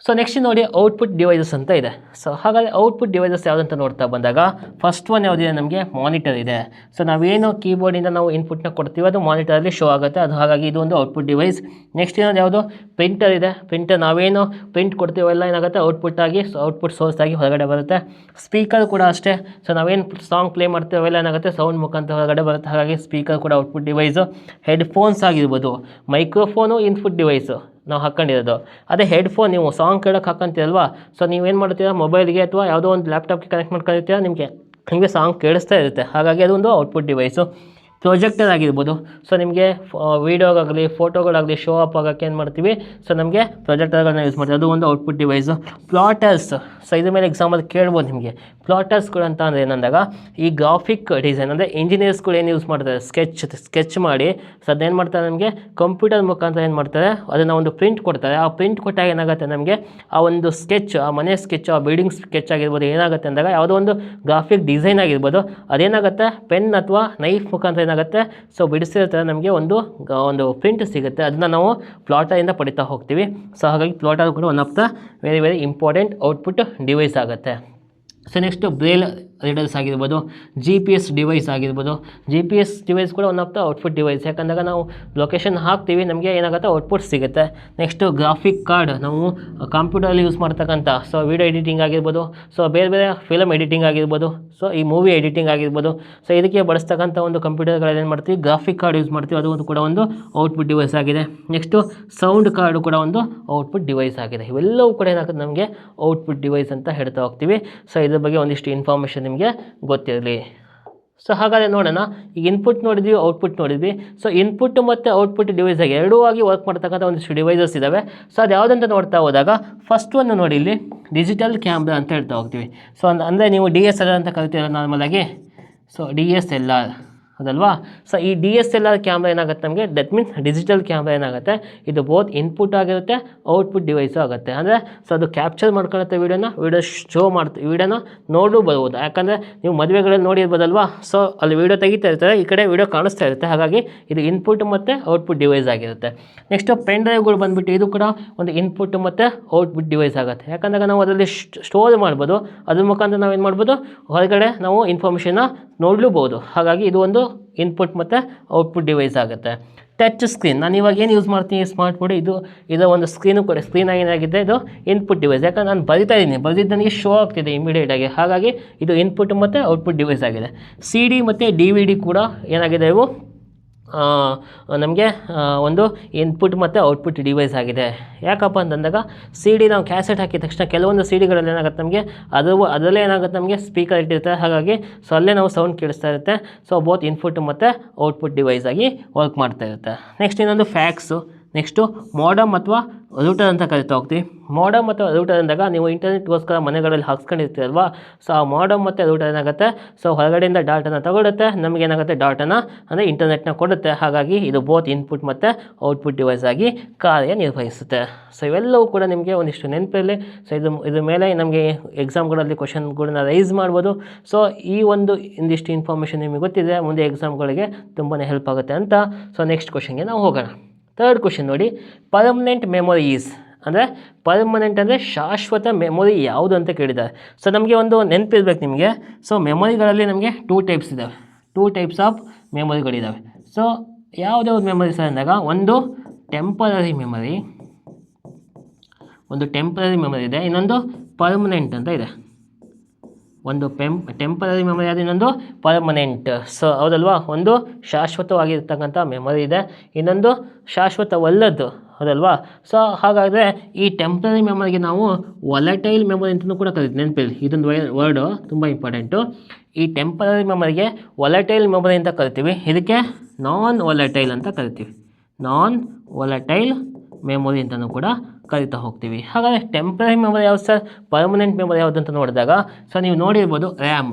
ಸೊ ನೆಕ್ಸ್ಟ್ ನೋಡಿ ಔಟ್ಪುಟ್ ಡಿವೈಸಸ್ ಅಂತ ಇದೆ. ಸೊ ಹಾಗಾದರೆ ಔಟ್ಪುಟ್ ಡಿವೈಸಸ್ ಯಾವುದಂತ ನೋಡ್ತಾ ಬಂದಾಗ ಫಸ್ಟ್ ಒನ್ ಯಾವುದಿದೆ ನಮಗೆ ಮಾನಿಟರ್ ಇದೆ. ಸೊ ನಾವೇನು ಕೀಬೋರ್ಡಿಂದ ನಾವು ಇನ್ಪುಟ್ನ ಕೊಡ್ತೀವಿ ಅದು ಮಾನಿಟರಲ್ಲಿ ಶೋ ಆಗುತ್ತೆ, ಅದು ಹಾಗಾಗಿ ಇದು ಒಂದು ಔಟ್ಪುಟ್ ಡಿವೈಸ್. ನೆಕ್ಸ್ಟ್ ಇನ್ನೊಂದು ಯಾವುದು ಪ್ರಿಂಟರ್ ಇದೆ. ಪ್ರಿಂಟರ್ ನಾವೇನು ಪ್ರಿಂಟ್ ಕೊಡ್ತೀವಲ್ಲ ಏನಾಗುತ್ತೆ ಔಟ್ಪುಟ್ ಆಗಿ ಔಟ್ಪುಟ್ ಸೋರ್ಸ್ ಆಗಿ ಹೊರಗಡೆ ಬರುತ್ತೆ. ಸ್ಪೀಕರ್ ಕೂಡ ಅಷ್ಟೇ. ಸೊ ನಾವೇನು ಸಾಂಗ್ ಪ್ಲೇ ಮಾಡ್ತೀವಿ ಅವೆಲ್ಲ ಏನಾಗುತ್ತೆ ಸೌಂಡ್ ಮುಖಾಂತರ ಹೊರಗಡೆ ಬರುತ್ತೆ, ಹಾಗಾಗಿ ಸ್ಪೀಕರ್ ಕೂಡ ಔಟ್ಪುಟ್ ಡಿವೈಸು. ಹೆಡ್ಫೋನ್ಸ್ ಆಗಿರ್ಬೋದು, ಮೈಕ್ರೋಫೋನು ಇನ್ಪುಟ್ ಡಿವೈಸು ನಾವು ಹಾಕ್ಕೊಂಡಿರೋದು. ಅದೇ ಹೆಡ್ಫೋನ್ ನೀವು ಸಾಂಗ್ ಕೇಳೋಕ್ಕೆ ಹಾಕೊಂತೀರಲ್ವಾ, ಸೊ ನೀವೇನು ಮಾಡ್ತೀರಾ ಮೊಬೈಲ್ಗೆ ಅಥವಾ ಯಾವುದೋ ಒಂದು ಲ್ಯಾಪ್ಟಾಪ್ಗೆ ಕನೆಕ್ಟ್ ಮಾಡ್ಕೊಂಡಿರ್ತೀರ, ನಿಮಗೆ ಸಾಂಗ್ ಕೇಳಿಸ್ತಾ ಇರುತ್ತೆ, ಹಾಗಾಗಿ ಅದೊಂದು ಔಟ್ಪುಟ್ ಡಿವೈಸು. ಪ್ರೊಜೆಕ್ಟರ್ ಆಗಿರ್ಬೋದು, ಸೊ ನಿಮಗೆ ವೀಡಿಯೋಗಾಗಲಿ ಫೋಟೋಗಳಾಗಲಿ ಶೋ ಅಪ್ ಆಗೋಕ್ಕೆ ಏನು ಮಾಡ್ತೀವಿ ಸೊ ನಮಗೆ ಪ್ರೊಜೆಕ್ಟರ್ಗಳನ್ನ ಯೂಸ್ ಮಾಡ್ತೀವಿ, ಅದು ಒಂದು ಔಟ್ಪುಟ್ ಡಿವೈಸು. ಪ್ಲಾಟರ್ಸ್, ಸೊ ಇದ್ರ ಮೇಲೆ ಎಕ್ಸಾಂಪಲ್ ಕೇಳ್ಬೋದು ನಿಮಗೆ. ಪ್ಲಾಟರ್ಸ್ಗಳು ಅಂತ ಅಂದರೆ ಏನಂದಾಗ ಈ ಗ್ರಾಫಿಕ್ ಡಿಸೈನ್ ಅಂದರೆ ಇಂಜಿನಿಯರ್ಸ್ಗಳು ಏನು ಯೂಸ್ ಮಾಡ್ತಾರೆ ಸ್ಕೆಚ್ ಮಾಡಿ ಸೊ ಅದನ್ನೇನು ಮಾಡ್ತಾರೆ ನಮಗೆ ಕಂಪ್ಯೂಟರ್ ಮುಖಾಂತರ ಏನು ಮಾಡ್ತಾರೆ ಅದನ್ನು ಒಂದು ಪ್ರಿಂಟ್ ಕೊಡ್ತಾರೆ. ಆ ಪ್ರಿಂಟ್ ಕೊಟ್ಟಾಗ ಏನಾಗುತ್ತೆ ನಮಗೆ ಆ ಒಂದು ಸ್ಕೆಚ್, ಆ ಮನೆ ಸ್ಕೆಚ್, ಆ ಬಿಲ್ಡಿಂಗ್ ಸ್ಕೆಚ್ ಆಗಿರ್ಬೋದು ಏನಾಗುತ್ತೆ ಅಂದಾಗ ಯಾವುದೋ ಒಂದು ಗ್ರಾಫಿಕ್ ಡಿಸೈನ್ ಆಗಿರ್ಬೋದು ಅದೇನಾಗುತ್ತೆ ಪೆನ್ ಅಥವಾ ನೈಫ್ ಮುಖಾಂತರ ಏನಾಗುತ್ತೆ ಸೊ ಬಿಡಿಸಿರ್ತಾರೆ ನಮಗೆ ಒಂದು ಪ್ರಿಂಟ್ ಸಿಗುತ್ತೆ, ಅದನ್ನು ನಾವು ಪ್ಲಾಟರಿಂದ ಪಡಿತಾ ಹೋಗ್ತೀವಿ. ಸೊ ಹಾಗಾಗಿ ಪ್ಲಾಟರ್ ಕೂಡ one of the very very important output device ಆಗುತ್ತೆ. ಸೊ ನೆಕ್ಸ್ಟ್ ರೀಡರ್ಸ್ ಆಗಿರ್ಬೋದು, GPS ಡಿವೈಸ್ ಆಗಿರ್ಬೋದು. GPS ಡಿವೈಸ್ ಕೂಡ one of the output device. ಯಾಕಂದಾಗ ನಾವು ಲೊಕೇಶನ್ ಹಾಕ್ತೀವಿ, ನಮಗೆ ಏನಾಗುತ್ತೆ ಔಟ್ಪುಟ್ ಸಿಗುತ್ತೆ. ನೆಕ್ಸ್ಟು ಗ್ರಾಫಿಕ್ ಕಾರ್ಡ್, ನಾವು ಕಂಪ್ಯೂಟರಲ್ಲಿ ಯೂಸ್ ಮಾಡ್ತಕ್ಕಂಥ ವಿಡಿಯೋ ಎಡಿಟಿಂಗ್ ಆಗಿರ್ಬೋದು, ಬೇರೆ ಬೇರೆ ಫಿಲಮ್ ಎಡಿಟಿಂಗ್ ಆಗಿರ್ಬೋದು, ಈ ಮೂವಿ ಎಡಿಟಿಂಗ್ ಆಗಿರ್ಬೋದು. ಇದಕ್ಕೆ ಬಳಸ್ತಕ್ಕಂಥ ಒಂದು ಕಂಪ್ಯೂಟರ್ಗಳಲ್ಲಿ ಏನು ಮಾಡ್ತೀವಿ, ಗ್ರಾಫಿಕ್ ಕಾರ್ಡ್ ಯೂಸ್ ಮಾಡ್ತೀವಿ. ಅದು ಕೂಡ ಒಂದು ಔಟ್ಪುಟ್ ಡಿವೈಸ್ ಆಗಿದೆ. ನೆಕ್ಸ್ಟು ಸೌಂಡ್ ಕಾರ್ಡು ಕೂಡ ಒಂದು ಔಟ್ಪುಟ್ ಡಿವೈಸ್ ಆಗಿದೆ. ಇವೆಲ್ಲವೂ ಕೂಡ ಏನಾಗುತ್ತೆ ನಮಗೆ ಔಟ್ಪುಟ್ ಡಿವೈಸ್ ಅಂತ ಹೇಳ್ತಾ ಹೋಗ್ತೀವಿ. ಇದ್ರ ಬಗ್ಗೆ ಒಂದಿಷ್ಟು ಇನ್ಫಾರ್ಮೇಷನ್ ನಿಮಗೆ ಗೊತ್ತಿರಲಿ. ಹಾಗಾದರೆ ನೋಡೋಣ. ಈಗ ಇನ್ಪುಟ್ ನೋಡಿದ್ವಿ, ಔಟ್ಪುಟ್ ನೋಡಿದ್ವಿ. ಇನ್ಪುಟ್ ಮತ್ತು ಔಟ್ಪುಟ್ ಡಿವೈಸ್ ಆಗಿ ಎರಡೂ ಆಗಿ ವರ್ಕ್ ಮಾಡ್ತಕ್ಕಂಥ ಒಂದಿಷ್ಟು ಡಿವೈಸಸ್ ಇದ್ದಾವೆ. ಅದು ಯಾವುದಂತ ನೋಡ್ತಾ ಹೋದಾಗ ಫಸ್ಟ್ ಒಂದು ನೋಡಿ, ಇಲ್ಲಿ ಡಿಜಿಟಲ್ ಕ್ಯಾಮ್ರಾ ಅಂತ ಹೇಳ್ತಾ ಹೋಗ್ತೀವಿ. ಅಂದರೆ ನೀವು DSLR ಅಂತ ಕರಿತೀರ ನಾರ್ಮಲಾಗಿ. DSLR ಅದಲ್ವಾ. ಈ DSLR ಕ್ಯಾಮ್ರಾ ಏನಾಗುತ್ತೆ ನಮಗೆ, ದಟ್ ಮೀನ್ಸ್ ಡಿಜಿಟಲ್ ಕ್ಯಾಮ್ರಾ ಏನಾಗುತ್ತೆ, ಇದು ಬೋತ್ ಇನ್ಪುಟ್ ಆಗಿರುತ್ತೆ, ಔಟ್ಪುಟ್ ಡಿವೈಸು ಆಗುತ್ತೆ. ಅಂದರೆ ಅದು ಕ್ಯಾಪ್ಚರ್ ಮಾಡ್ಕೊಳ್ಳುತ್ತೆ ವಿಡಿಯೋ ಶೋ ಮಾಡ್ತೀವಿ, ವಿಡಿಯೋನ ನೋಡೂ ಬರ್ಬೋದು. ಯಾಕಂದರೆ ನೀವು ಮದುವೆಗಳಲ್ಲಿ ನೋಡಿರ್ಬೋದಲ್ವಾ. ಅಲ್ಲಿ ವಿಡಿಯೋ ತೆಗಿತಾ ಇರ್ತಾರೆ, ಈ ಕಡೆ ವಿಡಿಯೋ ಕಾಣಿಸ್ತಾ ಇರುತ್ತೆ. ಹಾಗಾಗಿ ಇದು ಇನ್ಪುಟ್ ಮತ್ತು ಔಟ್ಪುಟ್ ಡಿವೈಸ್ ಆಗಿರುತ್ತೆ. ನೆಕ್ಸ್ಟು ಪೆನ್ ಡ್ರೈವ್ಗಳು ಬಂದುಬಿಟ್ಟು ಇದು ಕೂಡ ಒಂದು ಇನ್ಪುಟ್ ಮತ್ತು ಔಟ್ಪುಟ್ ಡಿವೈಸ್ ಆಗುತ್ತೆ. ಯಾಕಂದಾಗ ನಾವು ಅದರಲ್ಲಿ ಸ್ಟೋರ್ ಮಾಡ್ಬೋದು, ಅದ್ರ ಮುಖಾಂತರ ನಾವು ಏನು ಮಾಡ್ಬೋದು, ಹೊರಗಡೆ ನಾವು ಇನ್ಫಾರ್ಮೇಷನ್ನ ನೋಡಲೂಬೋದು. ಹಾಗಾಗಿ ಇದು ಒಂದು ಇನ್ಪುಟ್ ಮತ್ತು ಔಟ್ಪುಟ್ ಡಿವೈಸ್ ಆಗುತ್ತೆ. ಟಚ್ ಸ್ಕ್ರೀನ್, ನಾನು ಇವಾಗ ಏನು ಯೂಸ್ ಮಾಡ್ತೀನಿ, ಸ್ಮಾರ್ಟ್ ಬೋರ್ಡ್, ಇದು ಒಂದು ಸ್ಕ್ರೀನು ಕೂಡ ಸ್ಕ್ರೀನ್ ಏನಾಗಿದೆ, ಇದು ಇನ್ಪುಟ್ ಡಿವೈಸ್. ಯಾಕಂದ್ರೆ ನಾನು ಬರಿತಾ ಇದ್ದೀನಿ, ಬರೆದಿದ್ದು ನನಗೆ ಶೋ ಆಗ್ತಿದೆ ಇಮಿಡಿಯೇಟಾಗಿ. ಹಾಗಾಗಿ ಇದು ಇನ್ಪುಟ್ ಮತ್ತು ಔಟ್ಪುಟ್ ಡಿವೈಸ್ ಆಗಿದೆ. CD ಮತ್ತು DVD ಕೂಡ ಏನಾಗಿದೆ, ಇವು ನಮಗೆ ಒಂದು ಇನ್ಪುಟ್ ಮತ್ತು ಔಟ್ಪುಟ್ ಡಿವೈಸ್ ಆಗಿದೆ. ಯಾಕಪ್ಪ ಅಂತಂದಾಗ CD ನಾವು ಕ್ಯಾಸೆಟ್ ಹಾಕಿದ ತಕ್ಷಣ ಕೆಲವೊಂದು CDಗಳಲ್ಲಿ ಏನಾಗುತ್ತೆ ನಮಗೆ, ಅದರಲ್ಲೇ ಏನಾಗುತ್ತೆ ನಮಗೆ ಸ್ಪೀಕರ್ ಇಟ್ಟಿರ್ತಾರೆ. ಹಾಗಾಗಿ ಅಲ್ಲೇ ನಾವು ಸೌಂಡ್ ಕೇಳಿಸ್ತಾ ಇರುತ್ತೆ. ಬೋತ್ ಇನ್ಪುಟ್ ಮತ್ತು ಔಟ್ಪುಟ್ ಡಿವೈಸ್ ಆಗಿ ವರ್ಕ್ ಮಾಡ್ತಾ ಇರುತ್ತೆ. ನೆಕ್ಸ್ಟ್ ಇನ್ನೊಂದು ಫ್ಯಾಕ್ಸು. ನೆಕ್ಸ್ಟು ಮೋಡಮ್ ಅಥವಾ ರೂಟರ್ ಅಂತ ಕರಿತಾ ಹೋಗ್ತೀವಿ. ಮೋಡಮ್ ಮತ್ತು ರೂಟರ್ ಅಂದಾಗ ನೀವು ಇಂಟರ್ನೆಟ್ಗೋಸ್ಕರ ಮನೆಗಳಲ್ಲಿ ಹಾಕ್ಸ್ಕೊಂಡಿರ್ತೀರಲ್ವಾ. ಆ ಮೋಡಮ್ ಮತ್ತು ರೂಟರ್ ಏನಾಗುತ್ತೆ, ಹೊರಗಡೆಯಿಂದ ಡಾಟನ ತಗೊಳುತ್ತೆ, ನಮಗೇನಾಗುತ್ತೆ ಡಾಟನ ಅಂದರೆ ಇಂಟರ್ನೆಟ್ನ ಕೊಡುತ್ತೆ. ಹಾಗಾಗಿ ಇದು ಬೋತ್ ಇನ್ಪುಟ್ ಮತ್ತು ಔಟ್ಪುಟ್ ಡಿವೈಸ್ ಆಗಿ ಕಾರ್ಯನಿರ್ವಹಿಸುತ್ತೆ. ಇವೆಲ್ಲವೂ ಕೂಡ ನಿಮಗೆ ಒಂದಿಷ್ಟು ನೆನಪಲ್ಲಿ. ಇದ್ರ ಮೇಲೆ ನಮಗೆ ಎಕ್ಸಾಮ್ಗಳಲ್ಲಿ ಕ್ವಶನ್ಗಳನ್ನ ರೈಸ್ ಮಾಡ್ಬೋದು. ಈ ಒಂದಿಷ್ಟು ಇನ್ಫಾರ್ಮೇಷನ್ ನಿಮಗೆ ಗೊತ್ತಿದೆ, ಮುಂದೆ ಎಕ್ಸಾಮ್ಗಳಿಗೆ ತುಂಬಾ ಹೆಲ್ಪ್ ಆಗುತ್ತೆ ಅಂತ. ನೆಕ್ಸ್ಟ್ ಕ್ವಶನ್ಗೆ ನಾವು ಹೋಗೋಣ. ಥರ್ಡ್ ಕ್ವಶನ್ ನೋಡಿ, ಪರ್ಮನೆಂಟ್ ಮೆಮೊರಿ ಈಸ್, ಅಂದರೆ ಪರ್ಮನೆಂಟ್ ಅಂದರೆ ಶಾಶ್ವತ ಮೆಮೊರಿ ಯಾವುದು ಅಂತ ಕೇಳಿದ್ದಾರೆ. ನಮಗೆ ಒಂದು ನೆನಪಿರ್ಬೇಕು ನಿಮಗೆ. ಮೆಮೊರಿಗಳಲ್ಲಿ ನಮಗೆ 2 ಟೈಪ್ಸ್ ಇದ್ದಾವೆ, 2 ಟೈಪ್ಸ್ ಆಫ್ ಮೆಮೊರಿಗಳಿದ್ದಾವೆ. ಯಾವುದ್ಯಾವ್ದು ಮೆಮೊರೀಸ್ ಅಂದಾಗ, ಒಂದು ಟೆಂಪರರಿ ಮೆಮೊರಿ ಇದೆ, ಇನ್ನೊಂದು ಪರ್ಮನೆಂಟ್ ಅಂತ ಇದೆ. ಒಂದು ಟೆಂಪರರಿ ಮೆಮೊರಿ ಆದ, ಇನ್ನೊಂದು ಪರ್ಮನೆಂಟ್. ಹೌದಲ್ವಾ. ಒಂದು ಶಾಶ್ವತವಾಗಿರ್ತಕ್ಕಂಥ ಮೆಮೊರಿ ಇದೆ, ಇನ್ನೊಂದು ಶಾಶ್ವತವಲ್ಲದ್ದು, ಹೌದಲ್ವಾ. ಹಾಗಾದರೆ ಈ ಟೆಂಪರರಿ ಮೆಮೊರಿಗೆ ನಾವು ವಾಲಟೈಲ್ ಮೆಮೊರಿ ಅಂತಲೂ ಕೂಡ ಕರಿತೀವಿ. ನೆನಪಿರಲಿ, ಇದೊಂದು ವರ್ಡು ತುಂಬ ಇಂಪಾರ್ಟೆಂಟು. ಈ ಟೆಂಪರರಿ ಮೆಮೊರಿಗೆ ವಾಲಟೈಲ್ ಮೆಮೊರಿ ಅಂತ ಕರಿತೀವಿ. ಇದಕ್ಕೆ ನಾನ್ ವಾಲಟೈಲ್ ಅಂತ ಕರಿತೀವಿ. ನಾನ್ ವಾಲಟೈಲ್ ಮೆಮೊರಿ ಅಂತಲೂ ಕೂಡ ಕರಿತಾ ಹೋಗ್ತೀವಿ. ಹಾಗಾದರೆ ಟೆಂಪರರಿ ಮೆಮೊರಿ ಯಾವುದು ಸರ್, ಪರ್ಮನೆಂಟ್ ಮೆಮೊರಿ ಯಾವುದು ಅಂತ ನೋಡಿದಾಗ ನೀವು ನೋಡಿರ್ಬೋದು, ರ್ಯಾಮ್,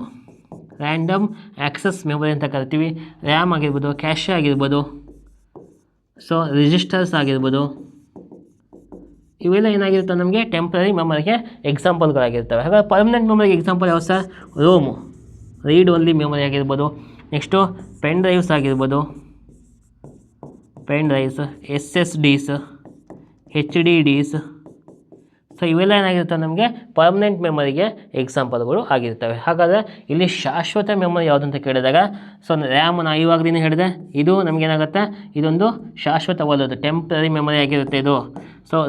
ರ್ಯಾಂಡಮ್ ಆ್ಯಕ್ಸಸ್ ಮೆಮೊರಿ ಅಂತ ಕರಿತೀವಿ. ರ್ಯಾಮ್ ಆಗಿರ್ಬೋದು, ಕ್ಯಾಶೆ ಆಗಿರ್ಬೋದು, ರಿಜಿಸ್ಟರ್ಸ್ ಆಗಿರ್ಬೋದು, ಇವೆಲ್ಲ ಏನಾಗಿರುತ್ತೆ ನಮಗೆ ಟೆಂಪರರಿ ಮೆಮೊರಿಗೆ ಎಕ್ಸಾಂಪಲ್ಗಳಾಗಿರ್ತವೆ. ಹಾಗಾಗಿ ಪರ್ಮನೆಂಟ್ ಮೆಮೊರಿಗೆ ಎಕ್ಸಾಂಪಲ್ ಯಾವ ಸರ್, ರೋಮು, ರೀಡ್ ಓನ್ಲಿ ಮೆಮೊರಿ ಆಗಿರ್ಬೋದು. ನೆಕ್ಸ್ಟು ಪೆನ್ ಡ್ರೈವ್ಸ್ ಆಗಿರ್ಬೋದು, ಪೆನ್ ಡ್ರೈವ್ಸ್, SSDs, HDDs. ಇವೆಲ್ಲ ಏನಾಗಿರುತ್ತೆ ನಮಗೆ ಪರ್ಮನೆಂಟ್ ಮೆಮೊರಿಗೆ ಎಕ್ಸಾಂಪಲ್ಗಳು ಆಗಿರ್ತವೆ. ಹಾಗಾದರೆ ಇಲ್ಲಿ ಶಾಶ್ವತ ಮೆಮೊರಿ ಯಾವುದು ಅಂತ ಕೇಳಿದಾಗ, ರ್ಯಾಮ್ ನಾನು ಇವಾಗಲೇ ಹೇಳಿದೆ, ಇದು ನಮಗೇನಾಗುತ್ತೆ, ಇದೊಂದು ಶಾಶ್ವತವಾದದ್ದು ಟೆಂಪರರಿ ಮೆಮೊರಿ ಆಗಿರುತ್ತೆ ಇದು.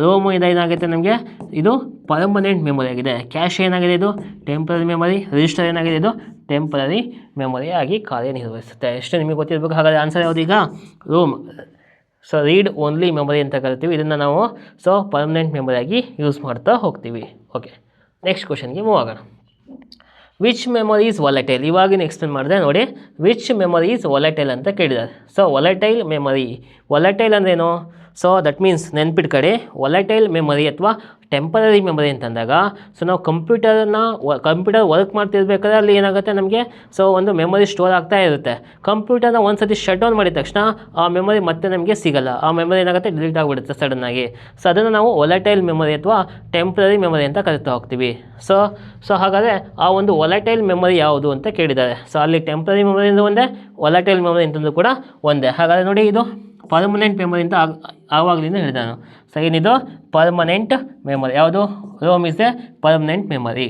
ರೋಮು ಏನಾಗುತ್ತೆ ನಮಗೆ, ಇದು ಪರ್ಮನೆಂಟ್ ಮೆಮೊರಿ ಆಗಿದೆ. ಕ್ಯಾಶ್ ಏನಾಗಿದೆ, ಇದು ಟೆಂಪರರಿ ಮೆಮೊರಿ. ರಿಜಿಸ್ಟರ್ ಏನಾಗಿದೆ, ಇದು ಟೆಂಪರರಿ ಮೆಮೊರಿ ಆಗಿ ಕಾರ್ಯನಿರ್ವಹಿಸುತ್ತೆ. ಎಷ್ಟು ನಿಮಗೆ ಗೊತ್ತಿರಬೇಕು. ಹಾಗಾದರೆ ಆನ್ಸರ್ ಯಾವುದು ಈಗ, ರೋಮ್. ರೀಡ್ ಓನ್ಲಿ ಮೆಮೊರಿ ಅಂತ ಕರಿತೀವಿ. ಇದನ್ನು ನಾವು ಪರ್ಮನೆಂಟ್ ಮೆಮೊರಿಯಾಗಿ ಯೂಸ್ ಮಾಡ್ತಾ ಹೋಗ್ತೀವಿ. ಓಕೆ, ನೆಕ್ಸ್ಟ್ ಕ್ವಶನ್ಗೆ ಮೂವ್ ಆಗೋಣ. ವಿಚ್ ಮೆಮೊರಿ ಈಸ್ ವಾಲಟೈಲ್, ಇವಾಗಿನ ಎಕ್ಸ್ಪ್ಲೇನ್ ಮಾಡಿದೆ ನೋಡಿ. ವಿಚ್ ಮೆಮೊರಿ ಈಸ್ ವಾಲಟೈಲ್ ಅಂತ ಕೇಳಿದ್ದಾರೆ. ವಾಲಟೈಲ್ ಮೆಮೊರಿ, ವಾಲಟೈಲ್ ಅಂದ್ರೇನು, ದಟ್ ಮೀನ್ಸ್ ನೆನ್ಪಿಟ್ಕಡೆ, ವಾಲಟೈಲ್ ಮೆಮೊರಿ ಅಥವಾ ಟೆಂಪರರಿ ಮೆಮೊರಿ ಅಂತಂದಾಗ, ನಾವು ಕಂಪ್ಯೂಟರ್ ವರ್ಕ್ ಮಾಡ್ತಿರ್ಬೇಕಾದ್ರೆ ಅಲ್ಲಿ ಏನಾಗುತ್ತೆ ನಮಗೆ, ಒಂದು ಮೆಮೊರಿ ಸ್ಟೋರ್ ಆಗ್ತಾ ಇರುತ್ತೆ. ಕಂಪ್ಯೂಟರ್ನ ಒಂದು ಸತಿ ಶಟ್ ಡೌನ್ ಮಾಡಿದ ತಕ್ಷಣ ಆ ಮೆಮೊರಿ ಮತ್ತೆ ನಮಗೆ ಸಿಗಲ್ಲ. ಆ ಮೆಮೊರಿ ಏನಾಗುತ್ತೆ, ಡಿಲೀಟ್ ಆಗಿಬಿಡುತ್ತೆ ಸಡನ್ನಾಗಿ. ಅದನ್ನು ನಾವು ವಾಲಟೈಲ್ ಮೆಮೊರಿ ಅಥವಾ ಟೆಂಪರರಿ ಮೆಮೊರಿ ಅಂತ ಕರಿತಾ ಹೋಗ್ತೀವಿ. ಹಾಗಾದರೆ ಆ ಒಂದು ವಾಲಟೈಲ್ ಮೆಮೊರಿ ಯಾವುದು ಅಂತ ಕೇಳಿದ್ದಾರೆ. ಅಲ್ಲಿ ಟೆಂಪರರಿ ಮೆಮೊರಿ ಒಂದೇ, ವಾಲಟೈಲ್ ಮೆಮೊರಿ ಅಂತಂದು ಕೂಡ ಒಂದೇ. ಹಾಗಾದರೆ ನೋಡಿ, ಇದು ಪರ್ಮನೆಂಟ್ ಮೆಮೊರಿ ಅಂತ ಆವಾಗಲಿಂದ ಹೇಳಿದೆ ನಾನು. ಏನಿದು ಪರ್ಮನೆಂಟ್ ಮೆಮೊರಿ ಯಾವುದು, ROM is a permanent memory.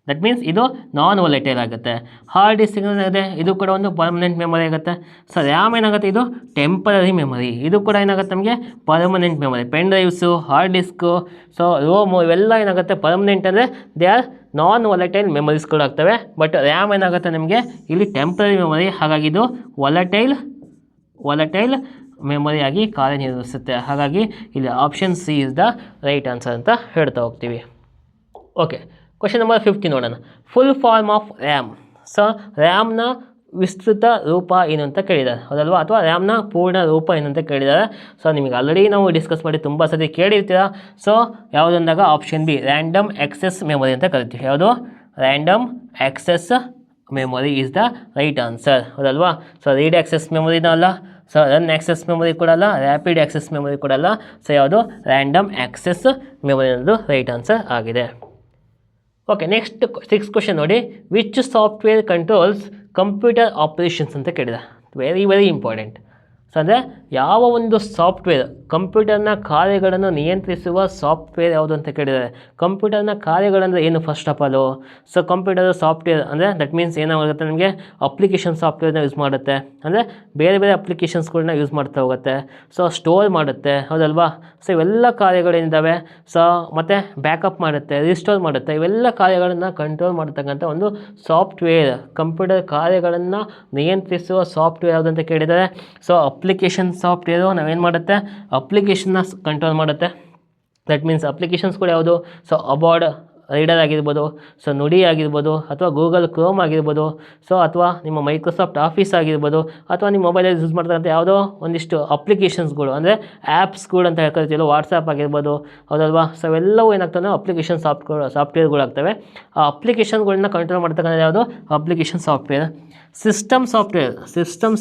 That means ಇದು ನಾನ್ ವಾಲೆಟೈಲ್ ಆಗುತ್ತೆ. ಹಾರ್ಡ್ ಡಿಸ್ಕ್ ಏನಾಗುತ್ತೆ, ಇದು ಕೂಡ ಒಂದು ಪರ್ಮನೆಂಟ್ ಮೆಮೊರಿ ಆಗುತ್ತೆ. ಸೊ ರ್ಯಾಮ್ ಏನಾಗುತ್ತೆ, ಇದು ಟೆಂಪರರಿ ಮೆಮೊರಿ. ಇದು ಕೂಡ ಏನಾಗುತ್ತೆ ನಮಗೆ permanent memory. Pen drives, hard disk, so ROM ಇವೆಲ್ಲ ಏನಾಗುತ್ತೆ ಪರ್ಮನೆಂಟ್ ಅಂದರೆ ದೇ ಆರ್ ನಾನ್ ವಾಲೆಟೈಲ್ ಮೆಮೊರೀಸ್ಗಳು ಆಗ್ತವೆ. ಬಟ್ ರ್ಯಾಮ್ ಏನಾಗುತ್ತೆ ನಿಮಗೆ ಇಲ್ಲಿ ಟೆಂಪರರಿ ಮೆಮೊರಿ, ಹಾಗಾಗಿ ಇದು ವಾಲೆಟೈಲ್ ಮೆಮೊರಿ ಆಗಿ ಕಾರ್ಯನಿರ್ವಹಿಸುತ್ತೆ. ಹಾಗಾಗಿ ಇಲ್ಲಿ option C is the right answer ಅಂತ ಹೇಳ್ತಾ ಹೋಗ್ತೀವಿ. ಓಕೆ, ಕ್ವಶನ್ ನಂಬರ್ 50 ನೋಡೋಣ. Full form of RAM. So ರ್ಯಾಮ್ನ ವಿಸ್ತೃತ ರೂಪ ಏನು ಅಂತ ಕೇಳಿದ್ದಾರೆ, ಹೌದಲ್ವಾ? ಅಥವಾ ರ್ಯಾಮ್ನ ಪೂರ್ಣ ರೂಪ ಏನು ಅಂತ ಕೇಳಿದ್ದಾರೆ. ಸೊ ನಿಮಗೆ ಆಲ್ರೆಡಿ ನಾವು ಡಿಸ್ಕಸ್ ಮಾಡಿ ತುಂಬ ಸತಿ ಕೇಳಿರ್ತೀರ. ಸೊ ಯಾವುದಂದಾಗ option B random access memory ಅಂತ ಕರಿತೀವಿ. ಯಾವುದು? Random access memory is the right answer, ಹೌದಲ್ವಾ? ಸೊ ರೀಡ್ ಆಕ್ಸೆಸ್ ಮೆಮೊರಿನೂ ಅಲ್ಲ, ಸೊ ರನ್ ಆಕ್ಸೆಸ್ ಮೆಮೊರಿ ಕೂಡ ಅಲ್ಲ, ರ್ಯಾಪಿಡ್ ಆಕ್ಸೆಸ್ ಮೆಮೊರಿ ಕೂಡ ಅಲ್ಲ. ಸೊ ಯಾವುದು? ರ್ಯಾಂಡಮ್ ಆಕ್ಸೆಸ್ ಮೆಮೊರಿ ಅನ್ನೋದು ರೈಟ್ ಆನ್ಸರ್ ಆಗಿದೆ. ಓಕೆ, ನೆಕ್ಸ್ಟ್ 6 ಕ್ವಶನ್ ನೋಡಿ. Which software controls computer operations ಅಂತ ಕೇಳಿದೆ. Very important. ಸೊ ಅಂದರೆ ಯಾವ ಒಂದು ಸಾಫ್ಟ್ವೇರ್ ಕಂಪ್ಯೂಟರ್ನ ಕಾರ್ಯಗಳನ್ನು ನಿಯಂತ್ರಿಸುವ ಸಾಫ್ಟ್ವೇರ್ ಯಾವುದು ಅಂತ ಕೇಳಿದ್ದಾರೆ. ಕಂಪ್ಯೂಟರ್ನ ಕಾರ್ಯಗಳಂದರೆ ಏನು? First of all, so computer software ಅಂದರೆ ದಟ್ ಮೀನ್ಸ್ ಏನಾಗುತ್ತೆ ನಮಗೆ ಅಪ್ಲಿಕೇಶನ್ ಸಾಫ್ಟ್ವೇರ್ನ ಯೂಸ್ ಮಾಡುತ್ತೆ. ಅಂದರೆ ಬೇರೆ ಬೇರೆ ಅಪ್ಲಿಕೇಶನ್ಸ್ಗಳನ್ನ ಯೂಸ್ ಮಾಡ್ತಾ ಹೋಗುತ್ತೆ. ಸೊ ಸ್ಟೋರ್ ಮಾಡುತ್ತೆ, ಹೌದಲ್ವಾ? ಸೊ ಇವೆಲ್ಲ ಕಾರ್ಯಗಳೇನಿದ್ದಾವೆ, ಸೊ ಮತ್ತು ಬ್ಯಾಕಪ್ ಮಾಡುತ್ತೆ, ರಿಸ್ಟೋರ್ ಮಾಡುತ್ತೆ, ಇವೆಲ್ಲ ಕಾರ್ಯಗಳನ್ನು ಕಂಟ್ರೋಲ್ ಮಾಡ್ತಕ್ಕಂಥ ಒಂದು ಸಾಫ್ಟ್ವೇರ್, ಕಂಪ್ಯೂಟರ್ ಕಾರ್ಯಗಳನ್ನು ನಿಯಂತ್ರಿಸುವ ಸಾಫ್ಟ್ವೇರ್ ಯಾವುದು ಅಂತ ಕೇಳಿದ್ದಾರೆ. ಸೊ ಅಪ್ಲಿಕೇಶನ್ ಸಾಫ್ಟ್ವೇರು ನಾವೇನು ಮಾಡುತ್ತೆ, ಅಪ್ಲಿಕೇಶನ್ನ ಕಂಟ್ರೋಲ್ ಮಾಡುತ್ತೆ. ದಟ್ ಮೀನ್ಸ್ ಅಪ್ಲಿಕೇಶನ್ಸ್ ಕೂಡ ಯಾವುದು? ಸೊ ಅಬಾರ್ಡ್ ರೀಡರ್ ಆಗಿರ್ಬೋದು, ಸೊ ನುಡಿ ಆಗಿರ್ಬೋದು, ಅಥವಾ ಗೂಗಲ್ ಕ್ರೋಮ್ ಆಗಿರ್ಬೋದು, ಸೊ ಅಥವಾ ನಿಮ್ಮ ಮೈಕ್ರೋಸಾಫ್ಟ್ ಆಫೀಸ್ ಆಗಿರ್ಬೋದು, ಅಥವಾ ನಿಮ್ಮ ಮೊಬೈಲಲ್ಲಿ ಯೂಸ್ ಮಾಡ್ತಕ್ಕಂಥ ಯಾವುದೋ ಒಂದಿಷ್ಟು ಅಪ್ಲಿಕೇಶನ್ಸ್ಗಳು ಅಂದರೆ ಆ್ಯಪ್ಸ್ಗಳು ಅಂತ ಹೇಳ್ಕೊಳ್ತೀವಲ್ಲ, ವಾಟ್ಸಪ್ ಆಗಿರ್ಬೋದು, ಹೌದಲ್ವಾ? ಸೊ ಅವೆಲ್ಲವೂ ಏನಾಗ್ತವೆ? ಅಪ್ಲಿಕೇಶನ್ ಸಾಫ್ಟ್ವೇರ್ಗಳಾಗ್ತವೆ. ಆ ಅಪ್ಲಿಕೇಶನ್ಗಳನ್ನ ಕಂಟ್ರೋಲ್ ಮಾಡ್ತಕ್ಕಂಥ ಯಾವುದು? Application software. ಸಿಸ್ಟಮ್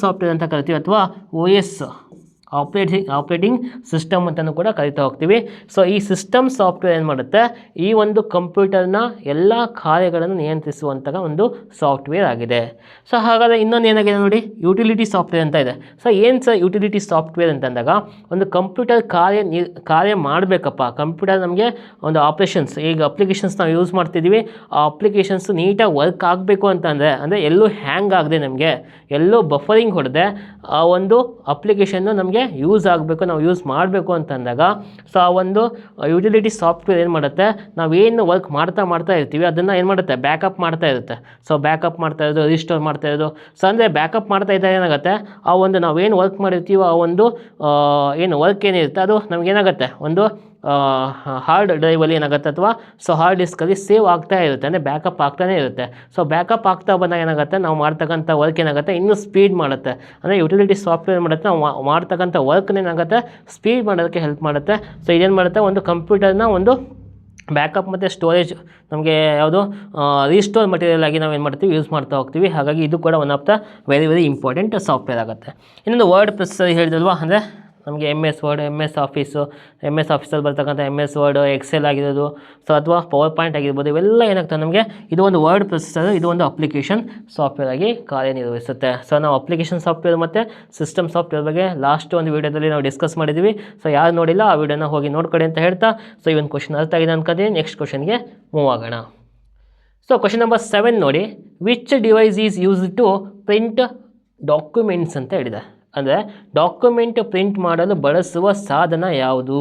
ಸಾಫ್ಟ್ವೇರ್ ಅಂತ ಕರಿತೀವಿ, ಅಥವಾ OS ಆಪ್ರೇಟಿಂಗ್ ಸಿಸ್ಟಮ್ ಅಂತಲೂ ಕೂಡ ಕರಿತಾ ಹೋಗ್ತೀವಿ. ಸೊ ಈ ಸಿಸ್ಟಮ್ ಸಾಫ್ಟ್ವೇರ್ ಏನು ಮಾಡುತ್ತೆ, ಈ ಒಂದು ಕಂಪ್ಯೂಟರ್ನ ಎಲ್ಲ ಕಾರ್ಯಗಳನ್ನು ನಿಯಂತ್ರಿಸುವಂತಹ ಒಂದು ಸಾಫ್ಟ್ವೇರ್ ಆಗಿದೆ. ಸೊ ಹಾಗಾದರೆ ಇನ್ನೊಂದು ಏನಾಗಿದೆ ನೋಡಿ, ಯುಟಿಲಿಟಿ ಸಾಫ್ಟ್ವೇರ್ ಅಂತ ಇದೆ. ಸೊ ಏನು ಸರ್ ಯುಟಿಲಿಟಿ ಸಾಫ್ಟ್ವೇರ್ ಅಂತಂದಾಗ, ಒಂದು ಕಂಪ್ಯೂಟರ್ ಕಾರ್ಯ ಮಾಡಬೇಕಪ್ಪ, ಕಂಪ್ಯೂಟರ್ ನಮಗೆ ಒಂದು ಆಪ್ರೇಷನ್ಸ್, ಈಗ ಅಪ್ಲಿಕೇಶನ್ಸ್ ನಾವು ಯೂಸ್ ಮಾಡ್ತಿದ್ದೀವಿ, ಆ ಅಪ್ಲಿಕೇಶನ್ಸ್ ನೀಟಾಗಿ ವರ್ಕ್ ಆಗಬೇಕು ಅಂತಂದರೆ, ಅಂದರೆ ಎಲ್ಲೂ ಹ್ಯಾಂಗ್ ಆಗದೆ, ನಮಗೆ ಎಲ್ಲೂ ಬಫರಿಂಗ್ ಹೊಡೆದೆ ಆ ಒಂದು ಅಪ್ಲಿಕೇಶನ್ನು ನಮಗೆ ಯೂಸ್ ಆಗಬೇಕು, ನಾವು ಯೂಸ್ ಮಾಡಬೇಕು ಅಂತಂದಾಗ, ಸೊ ಆ ಒಂದು ಯುಟಿಲಿಟಿ ಸಾಫ್ಟ್ವೇರ್ ಏನು ಮಾಡುತ್ತೆ, ನಾವೇನು ವರ್ಕ್ ಮಾಡ್ತಾ ಇರ್ತೀವಿ ಅದನ್ನು ಏನು ಮಾಡುತ್ತೆ, ಬ್ಯಾಕಪ್ ಮಾಡ್ತಾ ಇರುತ್ತೆ. ಸೊ ಬ್ಯಾಕಪ್ ಮಾಡ್ತಾ ಇರೋದು, ರಿಸ್ಟೋರ್ ಮಾಡ್ತಾ ಇರೋದು. ಸೊ ಅಂದರೆ ಬ್ಯಾಕಪ್ ಮಾಡ್ತಾ ಇದ್ದಾಗ ಏನಾಗುತ್ತೆ, ಆ ಒಂದು ನಾವೇನು ವರ್ಕ್ ಮಾಡಿರ್ತೀವೋ ಆ ಒಂದು ಏನು ವರ್ಕ್ ಏನಿರುತ್ತೆ ಅದು ನಮಗೇನಾಗುತ್ತೆ, ಒಂದು ಹಾರ್ಡ್ ಡ್ರೈವಲ್ಲಿ ಏನಾಗುತ್ತೆ, ಅಥವಾ ಸೊ ಹಾರ್ಡ್ ಡಿಸ್ಕಲ್ಲಿ ಸೇವ್ ಆಗ್ತಾ ಇರುತ್ತೆ, ಅಂದರೆ ಬ್ಯಾಕಪ್ ಆಗ್ತಾನೆ ಇರುತ್ತೆ. ಸೊ ಬ್ಯಾಕಪ್ ಆಗ್ತಾ ಬಂದಾಗ ಏನಾಗುತ್ತೆ, ನಾವು ಮಾಡ್ತಕ್ಕಂಥ ವರ್ಕ್ ಏನಾಗುತ್ತೆ, ಇನ್ನೂ ಸ್ಪೀಡ್ ಮಾಡುತ್ತೆ. ಅಂದರೆ ಯುಟಿಲಿಟಿ ಸಾಫ್ಟ್ವೇರ್ ಮಾಡುತ್ತೆ, ನಾವು ಮಾಡ್ತಕ್ಕಂಥ ವರ್ಕ್ನ ಏನಾಗುತ್ತೆ, ಸ್ಪೀಡ್ ಮಾಡೋದಕ್ಕೆ ಹೆಲ್ಪ್ ಮಾಡುತ್ತೆ. ಸೊ ಇದೇನು ಮಾಡುತ್ತೆ, ಒಂದು ಕಂಪ್ಯೂಟರ್ನ ಒಂದು ಬ್ಯಾಕಪ್ ಮತ್ತು ಸ್ಟೋರೇಜ್ ನಮಗೆ ಯಾವುದು ರೀಸ್ಟೋರ್ ಮಟೀರಿಯಲ್ ಆಗಿ ನಾವು ಏನು ಮಾಡ್ತೀವಿ, ಯೂಸ್ ಮಾಡ್ತಾ ಹೋಗ್ತೀವಿ. ಹಾಗಾಗಿ ಇದು ಕೂಡ one of the very important software ಆಗುತ್ತೆ. ಇನ್ನೊಂದು ವರ್ಡ್ ಪ್ರೊಸೆಸರ್ ಹೇಳಿದಲ್ವಾ, ಅಂದರೆ ನಮಗೆ MS ವರ್ಡ್, MS ಆಫೀಸಲ್ಲಿ ಬರ್ತಕ್ಕಂಥ MS ವರ್ಡ್, ಎಕ್ಸೆಲ್ ಆಗಿರೋದು, ಸೊ ಅಥವಾ ಪವರ್ ಪಾಯಿಂಟ್ ಆಗಿರ್ಬೋದು, ಇವೆಲ್ಲ ಏನಾಗ್ತದೆ ನಮಗೆ, ಇದು ಒಂದು ವರ್ಡ್ ಪ್ರೊಸೆಸರ್, ಇದು ಒಂದು ಅಪ್ಲಿಕೇಶನ್ ಸಾಫ್ಟ್ವೇರ್ ಆಗಿ ಕಾರ್ಯನಿರ್ವಹಿಸುತ್ತೆ. ಸೊ ನಾವು ಅಪ್ಲಿಕೇಶನ್ ಸಾಫ್ಟ್ವೇರ್ ಮತ್ತು ಸಿಸ್ಟಮ್ ಸಾಫ್ಟ್ವೇರ್ ಬಗ್ಗೆ ಲಾಸ್ಟ್ ಒಂದು ವೀಡಿಯೋದಲ್ಲಿ ನಾವು ಡಿಸ್ಕಸ್ ಮಾಡಿದ್ದೀವಿ. ಸೊ ಯಾರು ನೋಡಿಲ್ಲ ಆ ವಿಡಿಯೋನ ಹೋಗಿ ನೋಡ್ಕೊಡಿ ಅಂತ ಹೇಳ್ತಾ, ಸೊ ಈ ಒಂದು ಕ್ವಶನ್ ಅರ್ಥ ಆಗಿದೆ ಅನ್ಕೋತೀನಿ. ನೆಕ್ಸ್ಟ್ ಕ್ವಶನ್ಗೆ ಮೂವ್ ಆಗೋಣ. ಸೊ ಕ್ವಶನ್ ನಂಬರ್ 7 ನೋಡಿ. Which device is used to print documents ಅಂತ ಹೇಳಿದೆ. ಅಂದರೆ ಡಾಕ್ಯುಮೆಂಟ್ ಪ್ರಿಂಟ್ ಮಾಡಲು ಬಳಸುವ ಸಾಧನ ಯಾವುದು?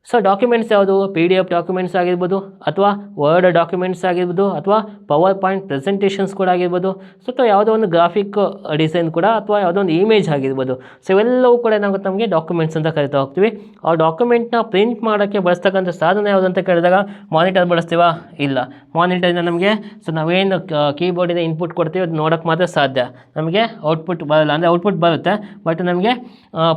ಸೊ ಡಾಕ್ಯುಮೆಂಟ್ಸ್ ಯಾವುದು? PDF ಡಾಕ್ಯುಮೆಂಟ್ಸ್ ಆಗಿರ್ಬೋದು, ಅಥವಾ ವರ್ಡ್ ಡಾಕ್ಯುಮೆಂಟ್ಸ್ ಆಗಿರ್ಬೋದು, ಅಥವಾ ಪವರ್ ಪಾಯಿಂಟ್ ಪ್ರೆಸೆಂಟೇಷನ್ಸ್ ಕೂಡ ಆಗಿರ್ಬೋದು, ಸೊ ಅಥವಾ ಯಾವುದೋ ಒಂದು ಗ್ರಾಫಿಕ್ ಡಿಸೈನ್ ಕೂಡ, ಅಥವಾ ಯಾವುದೋ ಒಂದು ಇಮೇಜ್ ಆಗಿರ್ಬೋದು. ಸೊ ಇವೆಲ್ಲವೂ ಕೂಡ ಏನಾಗುತ್ತೆ, ನಮಗೆ ಡಾಕ್ಯುಮೆಂಟ್ಸ್ ಅಂತ ಕರಿತಾ ಹೋಗ್ತೀವಿ. ಆ ಡಾಕ್ಯುಮೆಂಟ್ನ ಪ್ರಿಂಟ್ ಮಾಡೋಕ್ಕೆ ಬಳಸ್ತಕ್ಕಂಥ ಸಾಧನ ಯಾವುದು ಅಂತ ಕೇಳಿದಾಗ, ಮಾನಿಟರ್ ಬಳಸ್ತೀವಾ? ಇಲ್ಲ. ಮಾನಿಟರಿಂದ ನಮಗೆ ಸೊ ನಾವೇನು ಕೀಬೋರ್ಡಿಂದ ಇನ್ಪುಟ್ ಕೊಡ್ತೀವಿ ಅದು ನೋಡೋಕ್ಕೆ ಮಾತ್ರ ಸಾಧ್ಯ, ನಮಗೆ ಔಟ್ಪುಟ್ ಬರೋಲ್ಲ. ಅಂದರೆ ಔಟ್ಪುಟ್ ಬರುತ್ತೆ ಬಟ್ ನಮಗೆ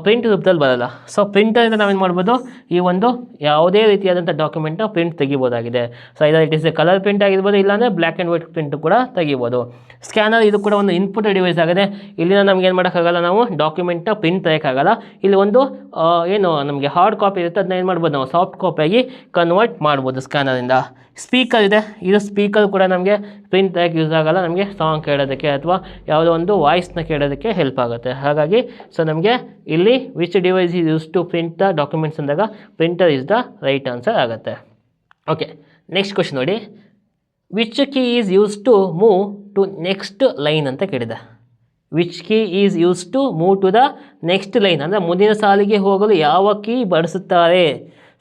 ಪ್ರಿಂಟ್ ರೂಪದಲ್ಲಿ ಬರೋಲ್ಲ. ಸೊ ಪ್ರಿಂಟರಿಂದ ನಾವೇನು ಮಾಡ್ಬೋದು, ಈ ಒಂದು ಯಾವುದೇ ರೀತಿಯಾದಂಥ ಡಾಕ್ಯುಮೆಂಟ್ನ ಪ್ರಿಂಟ್ ತೆಗಿಬೋದಾಗಿದೆ. ಸೊ ಇದರ it is A colour print ಆಗಿರ್ಬೋದು, ಇಲ್ಲಾಂದರೆ ಬ್ಲ್ಯಾಕ್ ಆ್ಯಂಡ್ ವೈಟ್ ಪ್ರಿಂಟ್ ಕೂಡ ತೆಗಿಬೋದು. ಸ್ಕ್ಯಾನರ್ ಇದು ಕೂಡ ಒಂದು ಇನ್ಪುಟ್ ಡಿವೈಸ್ ಆಗಿದೆ. ಇಲ್ಲಿನ ನಮ್ಗೆ ಏನು ಮಾಡೋಕ್ಕಾಗಲ್ಲ, ನಾವು ಡಾಕ್ಯುಮೆಂಟ್ನ ಪ್ರಿಂಟ್ ತೆಗೋಕ್ಕಾಗಲ್ಲ. ಇಲ್ಲಿ ಒಂದು ಏನು ನಮಗೆ ಹಾರ್ಡ್ ಕಾಪಿ ಇರುತ್ತೆ, ಅದನ್ನ ಏನು ಮಾಡ್ಬೋದು, ನಾವು ಸಾಫ್ಟ್ ಕಾಪಿಯಾಗಿ ಕನ್ವರ್ಟ್ ಮಾಡ್ಬೋದು ಸ್ಕ್ಯಾನರಿಂದ. ಸ್ಪೀಕರ್ ಇದೆ, ಇದು ಸ್ಪೀಕರ್ ಕೂಡ ನಮಗೆ ಪ್ರಿಂಟ್ ತೆಗೋಕ್ಕೆ ಯೂಸ್ ಆಗೋಲ್ಲ, ನಮಗೆ ಸಾಂಗ್ ಕೇಳೋದಕ್ಕೆ ಅಥವಾ ಯಾವುದೋ ಒಂದು ವಾಯ್ಸ್ನ ಕೇಳೋದಕ್ಕೆ ಹೆಲ್ಪ್ ಆಗುತ್ತೆ. ಹಾಗಾಗಿ ಸೊ ನಮಗೆ ಇಲ್ಲಿ which device is use to print the documents ಅಂದಾಗ printer is the right answer ಆಗುತ್ತೆ. ಓಕೆ, ನೆಕ್ಸ್ಟ್ ಕ್ವಶನ್ ನೋಡಿ. Which key is use to move to next line ಅಂತ ಕೇಳಿದೆ. Which key is use to move to the next line ಅಂದರೆ ಮುಂದಿನ ಸಾಲಿಗೆ ಹೋಗಲು ಯಾವ ಕೀ ಬಳಸುತ್ತಾರೆ.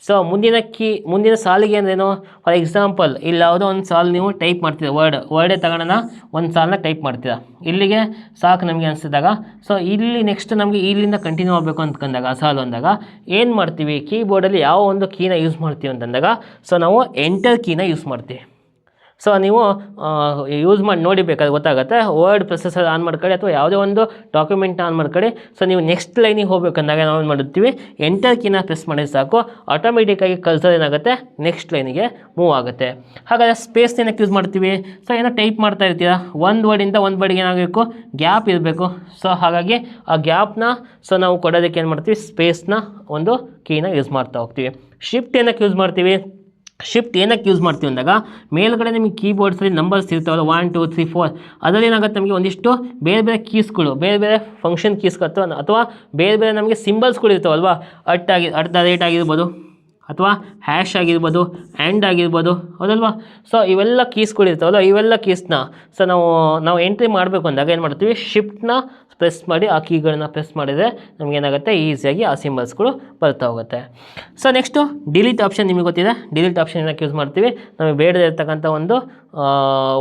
ಸೊ ಮುಂದಿನ ಸಾಲಿಗೆ ಅಂದ್ರೇನು? ಫಾರ್ ಎಕ್ಸಾಂಪಲ್ ಇಲ್ಲಿ ಯಾವುದೋ ಒಂದು ಸಾಲು ನೀವು ಟೈಪ್ ಮಾಡ್ತೀರ, ವರ್ಡೇ ತಗೊಳ್ಳೋಣ, ಒಂದು ಸಾಲನ್ನ ಟೈಪ್ ಮಾಡ್ತೀರಾ, ಇಲ್ಲಿಗೆ ಸಾಕು ನಮಗೆ ಅನಿಸಿದಾಗ. ಸೊ ಇಲ್ಲಿ ನೆಕ್ಸ್ಟ್ ನಮಗೆ ಇಲ್ಲಿಂದ ಕಂಟಿನ್ಯೂ ಆಗಬೇಕು ಅಂದ್ಕೊಂಡಾಗ ಸಾಲು ಅಂದಾಗ ಏನು ಮಾಡ್ತೀವಿ, ಕೀಬೋರ್ಡಲ್ಲಿ ಯಾವ ಒಂದು ಕೀನ ಯೂಸ್ ಮಾಡ್ತೀವಿ ಅಂತಂದಾಗ ಸೊ ನಾವು ಎಂಟರ್ ಕೀನ ಯೂಸ್ ಮಾಡ್ತೀವಿ. ಸೊ ನೀವು ಯೂಸ್ ಮಾಡಿ ನೋಡಿ, ಬೇಕಾದ್ರೆ ಗೊತ್ತಾಗುತ್ತೆ. ವರ್ಡ್ ಪ್ರೊಸೆಸರ್ ಆನ್ ಮಾಡ್ಕೊಳ್ಳಿ ಅಥವಾ ಯಾವುದೇ ಒಂದು ಡಾಕ್ಯುಮೆಂಟ್ ಆನ್ ಮಾಡ್ಕೊಳ್ಳಿ. ಸೊ ನೀವು ನೆಕ್ಸ್ಟ್ ಲೈನಿಗೆ ಹೋಗ್ಬೇಕಂದಾಗ ನಾವು ಏನು ಮಾಡುತ್ತೀವಿ, ಎಂಟರ್ ಕೀನ ಪ್ರೆಸ್ ಮಾಡಿದ್ರೆ ಸಾಕು, ಆಟೋಮೆಟಿಕ್ಕಾಗಿ ಕರ್ಸರ್ ಏನಾಗುತ್ತೆ ನೆಕ್ಸ್ಟ್ ಲೈನಿಗೆ ಮೂವ್ ಆಗುತ್ತೆ. ಹಾಗಾದರೆ ಸ್ಪೇಸ್ ಏನಕ್ಕೆ ಯೂಸ್ ಮಾಡ್ತೀವಿ? ಸೊ ಏನೋ ಟೈಪ್ ಮಾಡ್ತಾ ಇರ್ತೀರಾ, ಒಂದು ವರ್ಡಿಂದ ಒಂದು ವರ್ಡಿಗೆ ಏನಾಗಬೇಕು, ಗ್ಯಾಪ್ ಇರಬೇಕು. ಸೊ ಹಾಗಾಗಿ ಆ ಗ್ಯಾಪ್ನ ಸೊ ನಾವು ಕೊಡೋದಕ್ಕೆ ಏನು ಮಾಡ್ತೀವಿ, ಸ್ಪೇಸ್ನ ಒಂದು ಕೀನ ಯೂಸ್ ಮಾಡ್ತಾ ಹೋಗ್ತೀವಿ. ಶಿಫ್ಟ್ ಏನಕ್ಕೆ ಯೂಸ್ ಮಾಡ್ತೀವಿ? ಶಿಫ್ಟ್ ಏನಕ್ಕೆ ಯೂಸ್ ಮಾಡ್ತೀವಿ ಅಂದಾಗ ಮೇಲ್ಗಡೆ ನಿಮಗೆ ಕೀಬೋರ್ಡ್ಸಲ್ಲಿ ನಂಬರ್ಸ್ ಇರ್ತಾವಲ್ಲ 1 2 3 4, ಅದರಲ್ಲಿ ಏನಾಗುತ್ತೆ ನಮಗೆ ಒಂದಿಷ್ಟು ಬೇರೆ ಬೇರೆ ಕೀಸ್ಗಳು, ಬೇರೆ ಬೇರೆ ಫಂಕ್ಷನ್ ಕೀಸ್ ಅಥವಾ ಬೇರೆ ಬೇರೆ ನಮಗೆ ಸಿಂಬಲ್ಸ್ಗಳು ಇರ್ತಾವಲ್ವಾ, ಅಟ್ ದ ರೇಟ್ ಆಗಿರ್ಬೋದು ಅಥವಾ ಹ್ಯಾಶ್ ಆಗಿರ್ಬೋದು, ಆ್ಯಂಡ್ ಆಗಿರ್ಬೋದು, ಹೌದಲ್ವಾ. ಸೊ ಇವೆಲ್ಲ ಕೀಸ್ಗಳು ಇರ್ತಾವಲ್ಲ, ಇವೆಲ್ಲ ಕೀಸ್ನ ಸೊ ನಾವು ಎಂಟ್ರಿ ಮಾಡಬೇಕು ಅಂದಾಗ ಏನು ಮಾಡ್ತೀವಿ, ಶಿಫ್ಟ್ನ ಪ್ರೆಸ್ ಮಾಡಿ ಆ ಕೀಗಳನ್ನ ಪ್ರೆಸ್ ಮಾಡಿದರೆ ನಮಗೇನಾಗುತ್ತೆ, ಈಸಿಯಾಗಿ ಆ ಸಿಂಬಲ್ಸ್ಗಳು ಬರ್ತಾ ಹೋಗುತ್ತೆ. So next delete option. ನಿಮಗೆ ಗೊತ್ತಿದೆ ಡಿಲೀಟ್ ಆಪ್ಷನ್ ಏನಕ್ಕೆ ಯೂಸ್ ಮಾಡ್ತೀವಿ, ನಮಗೆ ಬೇಡದೇ ಇರ್ತಕ್ಕಂಥ ಒಂದು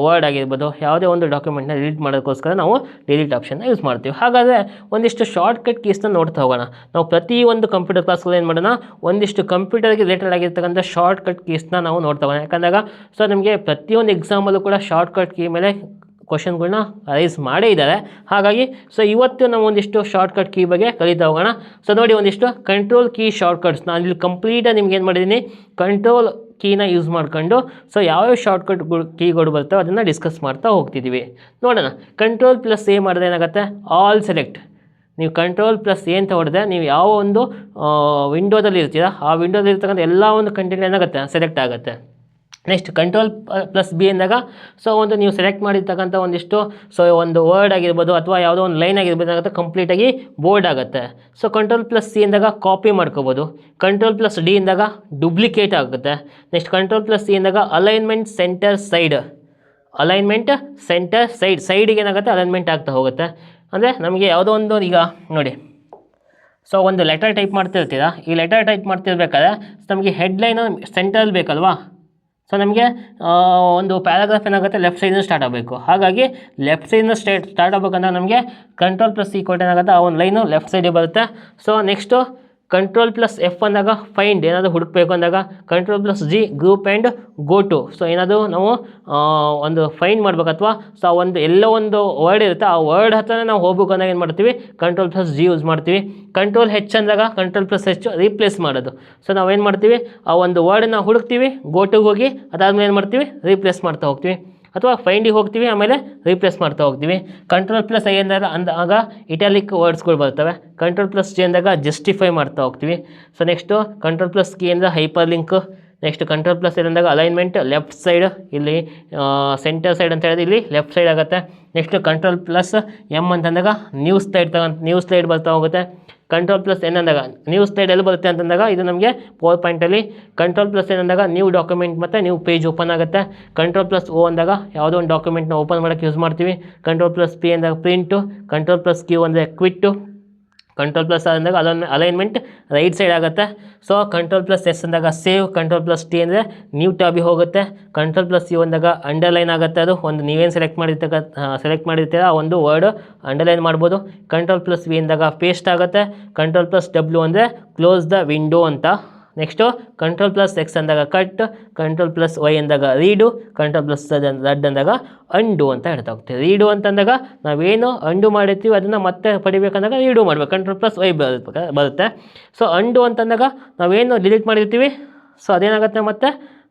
ವರ್ಡ್ ಆಗಿರ್ಬೋದು, ಯಾವುದೇ ಒಂದು ಡಾಕ್ಯುಮೆಂಟ್ನ ಡಿಲೀಟ್ ಮಾಡೋದಕ್ಕೋಸ್ಕರ ನಾವು ಡಿಲೀಟ್ ಆಪ್ಷನ್ನ ಯೂಸ್ ಮಾಡ್ತೀವಿ. ಹಾಗಾದರೆ ಒಂದಿಷ್ಟು ಶಾರ್ಟ್ಕಟ್ ಕೀಸ್ನ ನೋಡ್ತಾ ಹೋಗೋಣ. ನಾವು ಪ್ರತಿಯೊಂದು ಕಂಪ್ಯೂಟರ್ ಕ್ಲಾಸ್ಗಳು ಏನು ಮಾಡೋಣ, ಒಂದಿಷ್ಟು ಕಂಪ್ಯೂಟರ್ಗೆ ರಿಲೇಟೆಡ್ ಆಗಿರ್ತಕ್ಕಂಥ ಶಾರ್ಟ್ಕಟ್ ಕೀಸ್ನ ನಾವು ನೋಡ್ತಾ ಹೋಗೋಣ. ಯಾಕಂದಾಗ ಸೊ ನಮಗೆ ಪ್ರತಿಯೊಂದು ಎಕ್ಸಾಮಲ್ಲೂ ಕೂಡ ಶಾರ್ಟ್ಕಟ್ ಕೀ ಮೇಲೆ ಕ್ವಶನ್ಗಳನ್ನ ರೈಸ್ ಮಾಡೇ ಇದ್ದಾರೆ. ಹಾಗಾಗಿ ಸೊ ಇವತ್ತು ನಾವು ಒಂದಿಷ್ಟು ಶಾರ್ಟ್ಕಟ್ ಕೀ ಬಗ್ಗೆ ಕಲಿತಾ ಹೋಗೋಣ. ಸೊ ನೋಡಿ, ಒಂದಿಷ್ಟು ಕಂಟ್ರೋಲ್ ಕೀ ಶಾರ್ಟ್ಕಟ್ಸ್ ನಾನು ಇಲ್ಲಿ ಕಂಪ್ಲೀಟಾಗಿ ನಿಮ್ಗೆ ಏನು ಮಾಡಿದ್ದೀನಿ, ಕಂಟ್ರೋಲ್ ಕೀನ ಯೂಸ್ ಮಾಡ್ಕೊಂಡು ಸೊ ಯಾವ್ಯಾವ ಶಾರ್ಟ್ಕಟ್ ಕೀಗಳು ಬರ್ತವೆ ಅದನ್ನು ಡಿಸ್ಕಸ್ ಮಾಡ್ತಾ ಹೋಗ್ತಿದ್ದೀವಿ. ನೋಡೋಣ. ಕಂಟ್ರೋಲ್ ಪ್ಲಸ್ ಎ ಮಾಡಿದ್ರೆ ಏನಾಗುತ್ತೆ, ಆಲ್ ಸೆಲೆಕ್ಟ್. ನೀವು ಕಂಟ್ರೋಲ್ ಪ್ಲಸ್ ಎ ಅಂತ ಹೊಡೆದ್ರೆ ನೀವು ಯಾವ ಒಂದು ವಿಂಡೋದಲ್ಲಿ ಇರ್ತೀರಾ ಆ ವಿಂಡೋದಲ್ಲಿ ಇರ್ತಕ್ಕಂಥ ಎಲ್ಲ ಒಂದು ಕಂಟೆಂಟ್ ಏನಾಗುತ್ತೆ, ಸೆಲೆಕ್ಟ್ ಆಗುತ್ತೆ. ನೆಕ್ಸ್ಟ್ ಕಂಟ್ರೋಲ್ ಪ್ಲಸ್ ಬಿ ಅಂದಾಗ ಸೊ ಒಂದು ನೀವು ಸೆಲೆಕ್ಟ್ ಮಾಡಿರ್ತಕ್ಕಂಥ ಒಂದಿಷ್ಟು ಸೊ ಒಂದು ವರ್ಡ್ ಆಗಿರ್ಬೋದು ಅಥವಾ ಯಾವುದೋ ಒಂದು ಲೈನ್ ಆಗಿರ್ಬೋದು ಏನಾಗುತ್ತೆ, ಕಂಪ್ಲೀಟಾಗಿ ಬೋರ್ಡ್ ಆಗುತ್ತೆ. ಸೊ ಕಂಟ್ರೋಲ್ ಪ್ಲಸ್ ಸಿ ಅಂದಾಗ ಕಾಪಿ ಮಾಡ್ಕೋಬೋದು. ಕಂಟ್ರೋಲ್ ಪ್ಲಸ್ ಡಿ ಇಂದಾಗ ಡುಪ್ಲಿಕೇಟ್ ಆಗುತ್ತೆ. ನೆಕ್ಸ್ಟ್ ಕಂಟ್ರೋಲ್ ಪ್ಲಸ್ ಸಿ ಇಂದಾಗ alignment center side, alignment center ಸೈಡಿಗೆ ಏನಾಗುತ್ತೆ, ಅಲೈನ್ಮೆಂಟ್ ಆಗ್ತಾ ಹೋಗುತ್ತೆ. ಅಂದರೆ ನಮಗೆ ಯಾವುದೋ ಒಂದು, ಈಗ ನೋಡಿ, ಸೊ ಒಂದು ಲೆಟರ್ ಟೈಪ್ ಮಾಡ್ತಿರ್ತೀರಾ, ಈ ಲೆಟರ್ ಟೈಪ್ ಮಾಡ್ತಿರ್ಬೇಕಾದ್ರೆ ನಮಗೆ ಹೆಡ್ಲೈನು ಸೆಂಟರಲ್ಲಿ ಬೇಕಲ್ವಾ. ಸೊ ನಮಗೆ ಒಂದು ಪ್ಯಾರಾಗ್ರಾಫ್ ಏನಾಗುತ್ತೆ, ಲೆಫ್ಟ್ ಸೈಡಿಂದ ಸ್ಟಾರ್ಟ್ ಆಗಬೇಕು. ಹಾಗಾಗಿ ಲೆಫ್ಟ್ ಸೈಡಿಂದ ಸ್ಟಾರ್ಟ್ ಆಗಬೇಕಂದ್ರೆ ನಮಗೆ ಕಂಟ್ರೋಲ್ ಪ್ಲಸ್ ಸಿ ಕೊಟ್ಟು ಏನಾಗುತ್ತೆ, ಆ ಒಂದು ಲೈನು ಲೆಫ್ಟ್ ಸೈಡಿಗೆ ಬರುತ್ತೆ. So next control plus F ಅಂದಾಗ ಫೈಂಡ್, ಏನಾದರೂ ಹುಡುಕಬೇಕು ಅಂದಾಗ control plus G group and go to. So ಏನಾದರೂ ನಾವು ಒಂದು ಫೈಂಡ್ ಮಾಡಬೇಕು ಅಥವಾ ಸೊ ಒಂದು ಎಲ್ಲೋ ಒಂದು ವರ್ಡ್ ಇರುತ್ತೆ, ಆ ವರ್ಡ್ ಹತ್ರನೇ ನಾವು ಹೋಗ್ಬೇಕು ಅಂದಾಗ ಏನು ಮಾಡ್ತೀವಿ, ಕಂಟ್ರೋಲ್ ಪ್ಲಸ್ ಜಿ ಯೂಸ್ ಮಾಡ್ತೀವಿ. ಕಂಟ್ರೋಲ್ ಹೆಚ್ ಅಂದಾಗ ಕಂಟ್ರೋಲ್ ಪ್ಲಸ್ ಹೆಚ್ ರೀಪ್ಲೇಸ್ ಮಾಡೋದು. ಸೊ ನಾವೇನು ಮಾಡ್ತೀವಿ, ಆ ಒಂದು ವರ್ಡನ್ನ ಹುಡುಕ್ತೀವಿ, ಗೋ ಟುಗೆ ಹೋಗಿ ಅದಾದಮೇಲೆ ಏನು ಮಾಡ್ತೀವಿ, ರೀಪ್ಲೇಸ್ ಮಾಡ್ತಾ ಹೋಗ್ತೀವಿ. ಅಥವಾ ಫೈಂಡಿಗೆ ಹೋಗ್ತೀವಿ, ಆಮೇಲೆ ರೀಪ್ಲೇಸ್ ಮಾಡ್ತಾ ಹೋಗ್ತೀವಿ. ಕಂಟ್ರೋಲ್ ಪ್ಲಸ್ ಐ ಅಂದಾಗ ಇಟಾಲಿಕ್ ವರ್ಡ್ಸ್ಗಳು ಬರ್ತವೆ. ಕಂಟ್ರೋಲ್ ಪ್ಲಸ್ ಜಿ ಅಂದಾಗ ಜಸ್ಟಿಫೈ ಮಾಡ್ತಾ ಹೋಗ್ತೀವಿ. So next control plus K ಅಂದರೆ hyperlink. Next control plus L ಅಂದಾಗ ಅಲೈನ್ಮೆಂಟ್ ಲೆಫ್ಟ್ ಸೈಡ್, ಇಲ್ಲಿ ಸೆಂಟರ್ ಸೈಡ್ ಅಂತ ಹೇಳಿದ್ರೆ ಇಲ್ಲಿ ಲೆಫ್ಟ್ ಸೈಡ್ ಆಗುತ್ತೆ. ನೆಕ್ಸ್ಟ್ ಕಂಟ್ರೋಲ್ ಪ್ಲಸ್ ಎಮ್ ಅಂತಂದಾಗ ನ್ಯೂಸ್ ಸ್ಲೈಡ್ ಬರ್ತಾ ಹೋಗುತ್ತೆ. ಕಂಟ್ರೋಲ್ ಪ್ಲಸ್ ಎನ್ ಅಂದಾಗ ನ್ಯೂ ಸ್ಲೈಡ್ ಎಲ್ಲಿ ಬರುತ್ತೆ ಅಂತಂದಾಗ ಇದು ನಮಗೆ ಪವರ್ ಪಾಯಿಂಟಲ್ಲಿ. ಕಂಟ್ರೋಲ್ ಪ್ಲಸ್ ಎನ್ ಅಂದಾಗ ನ್ಯೂ ಡಾಕ್ಯುಮೆಂಟ್ ಮತ್ತು ನ್ಯೂ ಪೇಜ್ ಓಪನ್ ಆಗುತ್ತೆ. ಕಂಟ್ರೋಲ್ ಪ್ಲಸ್ ಓ ಅಂದಾಗ ಯಾವುದೋ ಒಂದು ಡಾಕ್ಯುಮೆಂಟ್ನ ಓಪನ್ ಮಾಡೋಕ್ಕೆ ಯೂಸ್ ಮಾಡ್ತೀವಿ. ಕಂಟ್ರೋಲ್ ಪ್ಲಸ್ ಪಿ ಅಂದಾಗ ಪ್ರಿಂಟು. ಕಂಟ್ರೋಲ್ ಪ್ಲಸ್ ಕ್ಯೂ ಅಂದರೆ ಕ್ವಿಟ್ಟು. ಕಂಟ್ರೋಲ್ ಪ್ಲಸ್ ಅಂದಾಗ ಅಲೈನ್ಮೆಂಟ್ ರೈಟ್ ಸೈಡ್ ಆಗುತ್ತೆ. ಸೊ ಕಂಟ್ರೋಲ್ ಪ್ಲಸ್ ಎಸ್ ಅಂದಾಗ ಸೇವ್. ಕಂಟ್ರೋಲ್ ಪ್ಲಸ್ ಟಿ ಅಂದರೆ ನ್ಯೂ ಟ್ಯಾಬಿಗೆ ಹೋಗುತ್ತೆ. ಕಂಟ್ರೋಲ್ ಪ್ಲಸ್ ಯು ಅಂದಾಗ ಅಂಡರ್ಲೈನ್ ಆಗುತ್ತೆ. ಅದು ಒಂದು ನೀವೇನು ಸೆಲೆಕ್ಟ್ ಮಾಡಿರ್ತೀರ ಆ ಒಂದು ವರ್ಡ್ ಅಂಡರ್ಲೈನ್ ಮಾಡ್ಬೋದು. ಕಂಟ್ರೋಲ್ ಪ್ಲಸ್ ವಿ ಅಂದಾಗ ಪೇಸ್ಟ್ ಆಗುತ್ತೆ. ಕಂಟ್ರೋಲ್ ಪ್ಲಸ್ ಡಬ್ಲ್ಯೂ ಅಂದರೆ ಕ್ಲೋಸ್ ದ ವಿಂಡೋ ಅಂತ. ನೆಕ್ಸ್ಟು ಕಂಟ್ರೋಲ್ ಪ್ಲಸ್ ಎಕ್ಸ್ ಅಂದಾಗ ಕಟ್. ಕಂಟ್ರೋಲ್ ಪ್ಲಸ್ ವೈ ಅಂದಾಗ ರೀಡು. ಕಂಟ್ರೋಲ್ ಪ್ಲಸ್ ಝಡ್ ಅಂದಾಗ ಅಂಡು ಅಂತ ಹೇಳ್ತಾ ಹೋಗ್ತೀವಿ. ರೀಡು ಅಂತಂದಾಗ ನಾವೇನು ಅಂಡು ಮಾಡಿರ್ತೀವಿ ಅದನ್ನು ಮತ್ತೆ ಪಡಿಬೇಕಂದಾಗ ರೀಡು ಮಾಡಬೇಕು. ಕಂಟ್ರೋಲ್ ಪ್ಲಸ್ ವೈ ಬರುತ್ತೆ. ಸೊ ಅಂಡು ಅಂತಂದಾಗ ನಾವೇನು ಡಿಲೀಟ್ ಮಾಡಿರ್ತೀವಿ ಸೊ ಅದೇನಾಗುತ್ತೆ ಮತ್ತೆ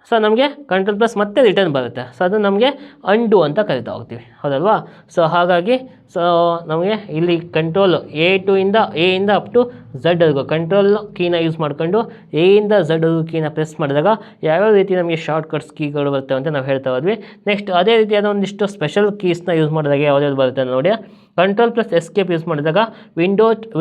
ಸೊ ನಮಗೆ ಕಂಟ್ರೋಲ್ ಪ್ಲಸ್ ಮತ್ತೆ ರಿಟರ್ನ್ ಬರುತ್ತೆ. ಸೊ ಅದು ನಮಗೆ ಅಂಡು ಅಂತ ಕರಿತಾ ಹೋಗ್ತೀವಿ, ಹೌದಲ್ವಾ. ಸೊ ಹಾಗಾಗಿ ಸೊ ನಮಗೆ ಇಲ್ಲಿ ಕಂಟ್ರೋಲ್ ಎ ಇಂದ ಅಪ್ ಟು ಝಡ್ವರೆಗೂ ಕಂಟ್ರೋಲ್ ಕೀನ ಯೂಸ್ ಮಾಡ್ಕೊಂಡು ಎ ಇಂದ ಝಡ್ವರೆಗೂ ಕೀನ ಪ್ರೆಸ್ ಮಾಡಿದಾಗ ಯಾವ್ಯಾವ ರೀತಿ ನಮಗೆ ಶಾರ್ಟ್ಕಟ್ಸ್ ಕೀಗಳು ಬರ್ತವೆ ಅಂತ ನಾವು ಹೇಳ್ತಾ ಹೋದ್ವಿ. ನೆಕ್ಸ್ಟ್ ಅದೇ ರೀತಿಯಾದ ಒಂದಿಷ್ಟು ಸ್ಪೆಷಲ್ ಕೀಸ್ನ ಯೂಸ್ ಮಾಡಿದಾಗ ಯಾವ್ಯಾವ್ದು ಬರುತ್ತೆ ನೋಡಿ. ಕಂಟ್ರೋಲ್ ಪ್ಲಸ್ ಎಸ್ಕೇಪ್ ಯೂಸ್ ಮಾಡಿದಾಗ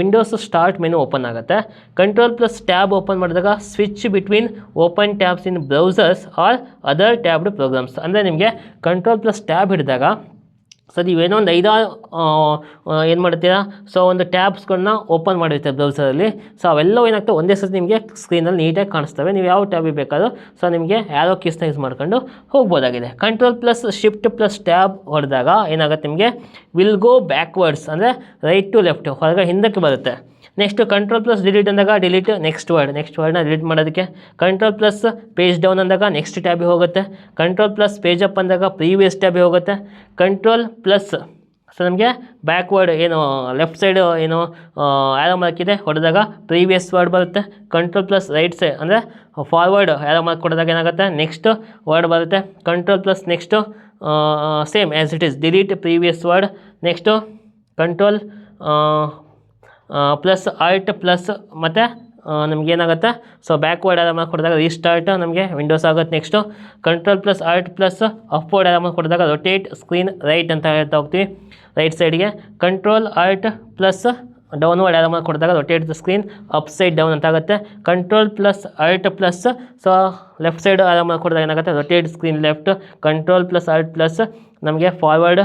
ವಿಂಡೋಸ್ ಸ್ಟಾರ್ಟ್ ಮೆನು ಓಪನ್ ಆಗುತ್ತೆ. ಕಂಟ್ರೋಲ್ ಪ್ಲಸ್ ಟ್ಯಾಬ್ ಓಪನ್ ಮಾಡಿದಾಗ switch between open tabs in browsers or other tabbed programs. ಅಂದರೆ ನಿಮಗೆ ಕಂಟ್ರೋಲ್ ಪ್ಲಸ್ ಟ್ಯಾಬ್ ಹಿಡಿದಾಗ ಸೊ ನೀವೇನೋ ಒಂದು 5 ಏನು ಮಾಡ್ತೀರಾ, ಸೊ ಒಂದು ಟ್ಯಾಬ್ಸ್ಗಳನ್ನ ಓಪನ್ ಮಾಡಿರ್ತೀರ ಬ್ರೌಸರಲ್ಲಿ. ಸೊ ಅವೆಲ್ಲವೂ ಏನಾಗ್ತವೆ ಒಂದೇ ಸತಿ ನಿಮಗೆ ಸ್ಕ್ರೀನಲ್ಲಿ ನೀಟಾಗಿ ಕಾಣಿಸ್ತವೆ. ನೀವು ಯಾವ ಟ್ಯಾಬಿಗೆ ಬೇಕಾದರೂ ಸೊ ನಿಮಗೆ ಯಾರೋ ಕೀಸ್ನ ಯೂಸ್ ಮಾಡ್ಕೊಂಡು ಹೋಗ್ಬೋದಾಗಿದೆ. Control plus shift plus tab ಹೊಡೆದಾಗ ಏನಾಗುತ್ತೆ ನಿಮಗೆ ವಿಲ್ ಗೋ ಬ್ಯಾಕ್ವರ್ಡ್ಸ್, ಅಂದರೆ ರೈಟ್ ಟು ಲೆಫ್ಟ್, ಹೊರಗೆ ಹಿಂದಕ್ಕೆ ಬರುತ್ತೆ. ನೆಕ್ಸ್ಟ್ ಕಂಟ್ರೋಲ್ ಪ್ಲಸ್ ಡಿಲೀಟ್ ಅಂದಾಗ ಡಿಲೀಟ್ ನೆಕ್ಸ್ಟ್ ವರ್ಡ್ನ ಡಿಲೀಟ್ ಮಾಡೋದಕ್ಕೆ. ಕಂಟ್ರೋಲ್ ಪ್ಲಸ್ ಪೇಜ್ ಡೌನ್ ಅಂದಾಗ ನೆಕ್ಸ್ಟ್ ಟ್ಯಾಬಿಗೆ ಹೋಗುತ್ತೆ. ಕಂಟ್ರೋಲ್ ಪ್ಲಸ್ ಪೇಜ್ ಅಪ್ ಅಂದಾಗ ಪ್ರೀವಿಯಸ್ ಟ್ಯಾಬಿಗೆ ಹೋಗುತ್ತೆ. ಕಂಟ್ರೋಲ್ ಪ್ಲಸ್ ಸೊ ನಮಗೆ ಬ್ಯಾಕ್ವರ್ಡ್ ಏನು ಲೆಫ್ಟ್ ಸೈಡ್ ಏನು ಆ್ಯರೋ ಮಾರ್ಕ್ ಇದೆ ಹೊಡೆದಾಗ ಪ್ರೀವಿಯಸ್ ವರ್ಡ್ ಬರುತ್ತೆ. ಕಂಟ್ರೋಲ್ ಪ್ಲಸ್ ರೈಟ್ ಸೈಡ್ ಅಂದರೆ ಫಾರ್ವರ್ಡ್ ಆ್ಯರೋ ಮಾರ್ಕ್ ಕೊಡಿದಾಗ ಏನಾಗುತ್ತೆ ನೆಕ್ಸ್ಟ್ ವರ್ಡ್ ಬರುತ್ತೆ. Control plus next same as it is delete previous word. Next control plus alt plus ಮತ್ತು ನಮಗೇನಾಗುತ್ತೆ ಸೊ ಬ್ಯಾಕ್ವರ್ಡ್ ಆರಾಮ ಕೊಡಿದಾಗ ರೀಸ್ಟಾರ್ಟ್ ನಮಗೆ ವಿಂಡೋಸ್ ಆಗುತ್ತೆ. Next control plus alt plus upward arrow ಕೊಡಿದಾಗ rotate screen right ಅಂತ ಹೇಳ್ತಾ ಹೋಗ್ತೀವಿ ರೈಟ್ ಸೈಡ್ಗೆ. Control halt plus downward arrow ಕೊಡಿದಾಗ rotate the screen upside down ಅಂತ ಆಗುತ್ತೆ. Control plus alt plus so left side arrow ಕೊಡಿದಾಗ ಏನಾಗುತ್ತೆ rotate screen left. Control plus alt plus ನಮಗೆ ಫಾರ್ವರ್ಡ್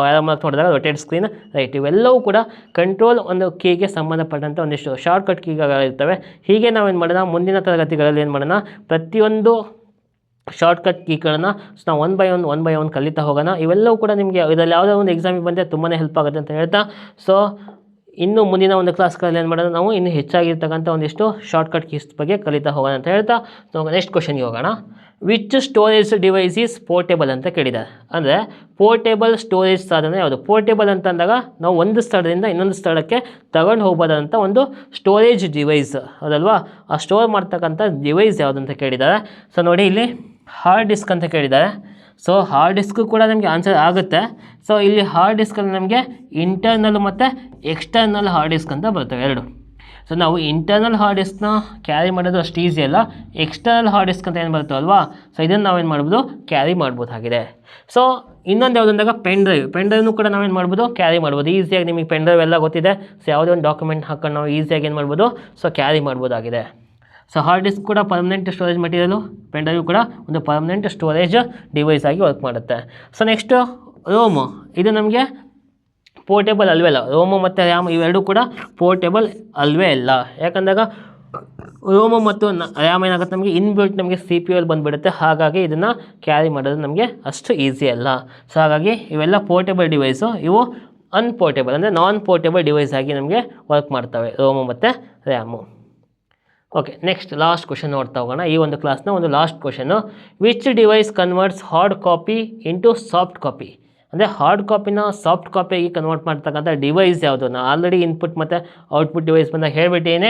ಆರಾಮಾಗಿ ನೋಡಿದಾಗ ರೊಟೇಟ್ ಸ್ಕ್ರೀನ್ ರೈಟ್. ಇವೆಲ್ಲವೂ ಕೂಡ ಕಂಟ್ರೋಲ್ ಒಂದು ಕೀಗೆ ಸಂಬಂಧಪಟ್ಟಂಥ ಒಂದಿಷ್ಟು ಶಾರ್ಟ್ಕಟ್ ಕೀಗಳಿರ್ತವೆ. ಹೀಗೆ ನಾವೇನು ಮಾಡೋಣ ಮುಂದಿನ ತರಗತಿಗಳಲ್ಲಿ ಏನು ಮಾಡೋಣ ಪ್ರತಿಯೊಂದು ಶಾರ್ಟ್ಕಟ್ ಕೀಗಳನ್ನು ನಾವು ಒನ್ ಬೈ ಒನ್ ಕಲಿತಾ ಹೋಗೋಣ. ಇವೆಲ್ಲವೂ ಕೂಡ ನಿಮಗೆ ಇದರಲ್ಲಿ ಯಾವುದೋ ಒಂದು ಎಕ್ಸಾಮಿಗೆ ಬಂದರೆ ತುಂಬಾ ಹೆಲ್ಪ್ ಆಗುತ್ತೆ ಅಂತ ಹೇಳ್ತಾ ಸೊ ಇನ್ನು ಮುಂದಿನ ಒಂದು ಕ್ಲಾಸ್ಗಳಲ್ಲಿ ಏನು ಮಾಡೋಣ ನಾವು ಇನ್ನೂ ಹೆಚ್ಚಾಗಿರ್ತಕ್ಕಂಥ ಒಂದಿಷ್ಟು ಶಾರ್ಟ್ಕಟ್ ಕೀಸ್ ಬಗ್ಗೆ ಕಲಿತಾ ಹೋಗೋಣ ಅಂತ ಹೇಳ್ತಾ ನಾವು ನೆಕ್ಸ್ಟ್ ಕ್ವಶನ್ಗೆ ಹೋಗೋಣ. Which storage device is portable ಅಂತ ಕೇಳಿದ್ದಾರೆ. ಅಂದರೆ ಪೋರ್ಟೇಬಲ್ ಸ್ಟೋರೇಜ್ ಸಾಧನ ಯಾವುದು? ಪೋರ್ಟೇಬಲ್ ಅಂತ ಅಂದಾಗ ನಾವು ಒಂದು ಸ್ಥಳದಿಂದ ಇನ್ನೊಂದು ಸ್ಥಳಕ್ಕೆ ತಗೊಂಡು ಹೋಗ್ಬೋದಂಥ ಒಂದು ಸ್ಟೋರೇಜ್ ಡಿವೈಸ್ ಅದಲ್ವಾ. ಆ ಸ್ಟೋರ್ ಮಾಡ್ತಕ್ಕಂಥ ಡಿವೈಸ್ ಯಾವುದು ಅಂತ ಕೇಳಿದ್ದಾರೆ. ಸೊ ನೋಡಿ ಇಲ್ಲಿ ಹಾರ್ಡ್ ಡಿಸ್ಕ್ ಅಂತ ಕೇಳಿದ್ದಾರೆ. ಸೊ ಹಾರ್ಡ್ ಡಿಸ್ಕು ಕೂಡ ನಮಗೆ ಆನ್ಸರ್ ಆಗುತ್ತೆ. ಸೊ ಇಲ್ಲಿ ಹಾರ್ಡ್ ಡಿಸ್ಕಲ್ಲಿ ನಮಗೆ ಇಂಟರ್ನಲ್ ಮತ್ತು ಎಕ್ಸ್ಟರ್ನಲ್ ಹಾರ್ಡ್ ಡಿಸ್ಕ್ ಅಂತ ಬರ್ತವೆ ಎರಡು. ಸೊ ನಾವು ಇಂಟರ್ನಲ್ ಹಾರ್ಡ್ ಡಿಸ್ಕ್ನ ಕ್ಯಾರಿ ಮಾಡೋದು ಅಷ್ಟು ಈಸಿ ಅಲ್ಲ. ಎಕ್ಸ್ಟರ್ನಲ್ ಹಾರ್ಡ್ ಡಿಸ್ಕ್ ಅಂತ ಏನು ಬರ್ತವೆ ಅಲ್ವಾ, ಸೊ ಇದನ್ನು ನಾವೇನು ಮಾಡ್ಬೋದು ಕ್ಯಾರಿ ಮಾಡ್ಬೋದಾಗಿದೆ. ಸೊ ಇನ್ನೊಂದು ಯಾವುದು ಅಂದಾಗ ಪೆನ್ ಡ್ರೈವ್ನು ಕೂಡ ನಾವೇನು ಮಾಡ್ಬೋದು ಕ್ಯಾರಿ ಮಾಡ್ಬೋದು ಈಸಿಯಾಗಿ. ನಿಮಗೆ ಪೆನ್ ಡ್ರೈವ್ ಎಲ್ಲ ಗೊತ್ತಿದೆ. ಸೊ ಯಾವುದೇ ಒಂದು ಡಾಕ್ಯುಮೆಂಟ್ ಹಾಕೊಂಡು ನಾವು ಈಸಿಯಾಗಿ ಏನು ಮಾಡ್ಬೋದು ಸೊ ಕ್ಯಾರಿ ಮಾಡ್ಬೋದಾಗಿದೆ. ಸೊ ಹಾರ್ಡ್ ಡಿಸ್ಕ್ ಕೂಡ permanent storage material, pen drive ಕೂಡ ಒಂದು ಪರ್ಮನೆಂಟ್ ಸ್ಟೋರೇಜ್ ಡಿವೈಸ್ ಆಗಿ ವರ್ಕ್ ಮಾಡುತ್ತೆ. ಸೊ ನೆಕ್ಸ್ಟು ರೋಮು, ಇದು ನಮಗೆ ಪೋರ್ಟೇಬಲ್ ಅಲ್ವೇ ಅಲ್ಲ. ರೋಮು ಮತ್ತು ರ್ಯಾಮ್ ಇವೆರಡೂ ಕೂಡ ಪೋರ್ಟೇಬಲ್ ಅಲ್ವೇ ಇಲ್ಲ. ಯಾಕಂದಾಗ ರೋಮು ಮತ್ತು ರ್ಯಾಮ್ ಏನಾಗುತ್ತೆ ನಮಗೆ ಇನ್ಬಿಲ್ಟ್ ನಮಗೆ CPU ಅಲ್ಲಿ ಬಂದುಬಿಡುತ್ತೆ. ಹಾಗಾಗಿ ಇದನ್ನು ಕ್ಯಾರಿ ಮಾಡೋದು ನಮಗೆ ಅಷ್ಟು ಈಸಿ ಅಲ್ಲ. ಸೊ ಹಾಗಾಗಿ ಇವೆಲ್ಲ ಪೋರ್ಟೇಬಲ್ ಡಿವೈಸು, ಇವು ಅನ್ಪೋರ್ಟೇಬಲ್ ಅಂದರೆ ನಾನ್ ಪೋರ್ಟೇಬಲ್ ಡಿವೈಸ್ ಆಗಿ ನಮಗೆ ವರ್ಕ್ ಮಾಡ್ತವೆ ರೋಮು ಮತ್ತು RAM. Okay, next last question ನೋಡ್ತಾ ಹೋಗೋಣ. ಈ ಒಂದು ಕ್ಲಾಸ್ನ ಒಂದು last question. Which device converts hard copy into soft copy? ಅಂದರೆ ಹಾರ್ಡ್ ಕಾಪಿನ ಸಾಫ್ಟ್ ಕಾಪಿಯಾಗಿ ಕನ್ವರ್ಟ್ ಮಾಡ್ತಕ್ಕಂಥ ಡಿವೈಸ್ ಯಾವುದು? ನಾನು ಆಲ್ರೆಡಿ ಇನ್ಪುಟ್ ಮತ್ತು ಔಟ್ಪುಟ್ ಡಿವೈಸ್ ಬಂದಾಗ ಹೇಳ್ಬಿಟ್ಟೇನೆ.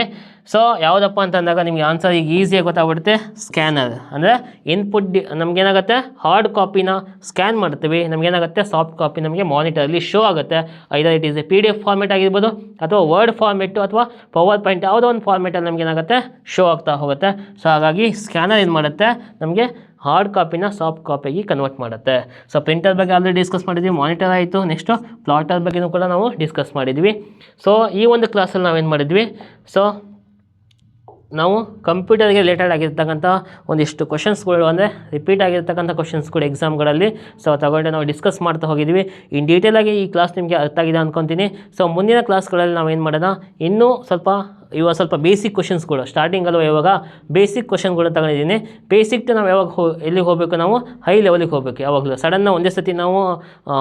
ಸೊ ಯಾವುದಪ್ಪ ಅಂತಂದಾಗ ನಿಮಗೆ ಆನ್ಸರ್ ಈಗ ಈಸಿಯಾಗಿ ಗೊತ್ತಾಗ್ಬಿಡುತ್ತೆ. ಸ್ಕ್ಯಾನರ್. ಅಂದರೆ ಇನ್ಪುಟ್ ನಮಗೇನಾಗುತ್ತೆ ಹಾರ್ಡ್ ಕಾಪಿನ ಸ್ಕ್ಯಾನ್ ಮಾಡ್ತೀವಿ, ನಮಗೇನಾಗುತ್ತೆ ಸಾಫ್ಟ್ ಕಾಪಿ ನಮಗೆ ಮಾನಿಟರಲ್ಲಿ ಶೋ ಆಗುತ್ತೆ. Either it is A PDF format ಆಗಿರ್ಬೋದು ಅಥವಾ ವರ್ಡ್ ಫಾರ್ಮೆಟ್ಟು ಅಥವಾ ಪವರ್ ಪಾಯಿಂಟ್ ಯಾವುದೋ ಒಂದು ಫಾರ್ಮೆಟಲ್ಲಿ ನಮಗೇನಾಗುತ್ತೆ ಶೋ ಆಗ್ತಾ ಹೋಗುತ್ತೆ. ಸೊ ಹಾಗಾಗಿ ಸ್ಕ್ಯಾನರ್ ಏನು ಮಾಡುತ್ತೆ ನಮಗೆ ಹಾರ್ಡ್ ಕಾಪಿನ ಸಾಫ್ಟ್ ಕಾಪಿಯಾಗಿ ಕನ್ವರ್ಟ್ ಮಾಡುತ್ತೆ. ಸೊ ಪ್ರಿಂಟರ್ ಬಗ್ಗೆ ಆಲ್ರೆಡಿ ಡಿಸ್ಕಸ್ ಮಾಡಿದ್ವಿ, ಮಾನಿಟರ್ ಆಯಿತು. ನೆಕ್ಸ್ಟು ಪ್ಲಾಟರ್ ಬಗ್ಗೆನೂ ಕೂಡ ನಾವು ಡಿಸ್ಕಸ್ ಮಾಡಿದ್ವಿ. ಸೊ ಈ ಒಂದು ಕ್ಲಾಸಲ್ಲಿ ನಾವೇನು ಮಾಡಿದ್ವಿ, ಸೊ ನಾವು ಕಂಪ್ಯೂಟರ್ಗೆ ರಿಲೇಟೆಡ್ ಆಗಿರ್ತಕ್ಕಂಥ ಒಂದಿಷ್ಟು ಕ್ವಶನ್ಸ್ಗಳು ಅಂದರೆ ರಿಪೀಟ್ ಆಗಿರ್ತಕ್ಕಂಥ ಕ್ವಶನ್ಸ್ಗಳು ಎಕ್ಸಾಮ್ಗಳಲ್ಲಿ ಸೊ ತಗೊಂಡು ನಾವು ಡಿಸ್ಕಸ್ ಮಾಡ್ತಾ ಹೋಗಿದ್ವಿ. ಇನ್ ಡೀಟೇಲಾಗಿ ಈ ಕ್ಲಾಸ್ ನಿಮಗೆ ಅರ್ಥ ಆಗಿದೆ ಅಂದ್ಕೊತೀನಿ. ಸೊ ಮುಂದಿನ ಕ್ಲಾಸ್ಗಳಲ್ಲಿ ನಾವೇನು ಮಾಡೋಣ, ಇನ್ನೂ ಸ್ವಲ್ಪ ಬೇಸಿಕ್ ಕ್ವಶನ್ಸ್ಗಳು ಸ್ಟಾರ್ಟಿಂಗಲ್ಲೂ ಇವಾಗ ಬೇಸಿಕ್ ಕ್ವಶನ್ಗಳು ತಗೊಂಡಿದ್ದೀನಿ. ಬೇಸಿಕ್ ನಾವು ಯಾವಾಗ ಎಲ್ಲಿಗೆ ಹೋಗಬೇಕು, ನಾವು ಹೈ ಲೆವೆಲಿಗೆ ಹೋಗಬೇಕು. ಯಾವಾಗಲೂ ಸಡನ್ನ ಒಂದೇ ಸತಿ ನಾವು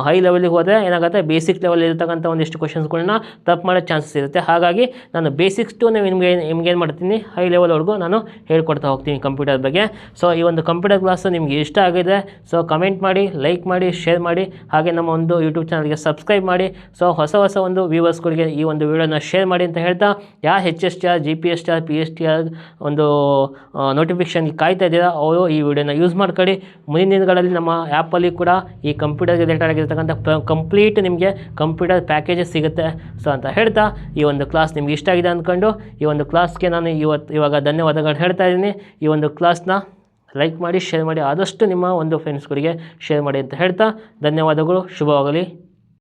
ಹೈ ಲೆವೆಲಿಗೆ ಹೋದರೆ ಏನಾಗುತ್ತೆ ಬೇಸಿಕ್ ಲೆವೆಲ್ ಇರತಕ್ಕಂಥ ಒಂದಿಷ್ಟು ಕ್ವಶನ್ಸ್ಗಳನ್ನ ತಪ್ಪು ಮಾಡೋ ಚಾನ್ಸಸ್ ಇರುತ್ತೆ. ಹಾಗಾಗಿ ನಾನು ಬೇಸಿಕ್ಸ್ ಟು ನಿಮ್ಗೇನು ಮಾಡ್ತೀನಿ ಹೈ ಲೆವೆಲ್ವರೆಗೂ ನಾನು ಹೇಳ್ಕೊಡ್ತಾ ಹೋಗ್ತೀನಿ ಕಂಪ್ಯೂಟರ್ ಬಗ್ಗೆ. ಸೊ ಈ ಒಂದು ಕಂಪ್ಯೂಟರ್ ಕ್ಲಾಸು ನಿಮಗೆ ಇಷ್ಟ ಆಗಿದೆ ಸೊ ಕಮೆಂಟ್ ಮಾಡಿ, ಲೈಕ್ ಮಾಡಿ, ಶೇರ್ ಮಾಡಿ. ಹಾಗೆ ನಮ್ಮ ಒಂದು ಯೂಟ್ಯೂಬ್ ಚಾನಲ್ಗೆ ಸಬ್ಸ್ಕ್ರೈಬ್ ಮಾಡಿ. ಸೊ ಹೊಸ ಒಂದು ವ್ಯೂವರ್ಸ್ಗಳಿಗೆ ಈ ಒಂದು ವಿಡಿಯೋನ ಶೇರ್ ಮಾಡಿ ಅಂತ ಹೇಳ್ತಾ, ಯಾರು ಹೆಚ್ಚು HSTR GPSTR PSTR ಒಂದು ನೋಟಿಫಿಕೇಷನ್ ಕಾಯ್ತಾ ಇದ್ದೀರಾ ಅವರು ಈ ವಿಡಿಯೋನ ಯೂಸ್ ಮಾಡ್ಕೊಳ್ಳಿ. ಮುಂದಿನ ದಿನಗಳಲ್ಲಿ ನಮ್ಮ ಆ್ಯಪಲ್ಲಿ ಕೂಡ ಈ ಕಂಪ್ಯೂಟರ್ ರಿಲೇಟೆಡ್ ಆಗಿರ್ತಕ್ಕಂಥ ಕಂಪ್ಲೀಟ್ ನಿಮಗೆ ಕಂಪ್ಯೂಟರ್ ಪ್ಯಾಕೇಜಸ್ ಸಿಗುತ್ತೆ. ಸೊ ಅಂತ ಹೇಳ್ತಾ ಈ ಒಂದು ಕ್ಲಾಸ್ ನಿಮ್ಗೆ ಇಷ್ಟ ಆಗಿದೆ ಅಂದ್ಕೊಂಡು ಈ ಒಂದು ಕ್ಲಾಸ್ಗೆ ನಾನು ಇವಾಗ ಧನ್ಯವಾದಗಳು ಹೇಳ್ತಾ ಇದ್ದೀನಿ. ಈ ಒಂದು ಕ್ಲಾಸ್ನ ಲೈಕ್ ಮಾಡಿ, ಶೇರ್ ಮಾಡಿ, ಆದಷ್ಟು ನಿಮ್ಮ ಒಂದು ಫ್ರೆಂಡ್ಸ್ಗಳಿಗೆ ಶೇರ್ ಮಾಡಿ ಅಂತ ಹೇಳ್ತಾ ಧನ್ಯವಾದಗಳು. ಶುಭವಾಗಲಿ.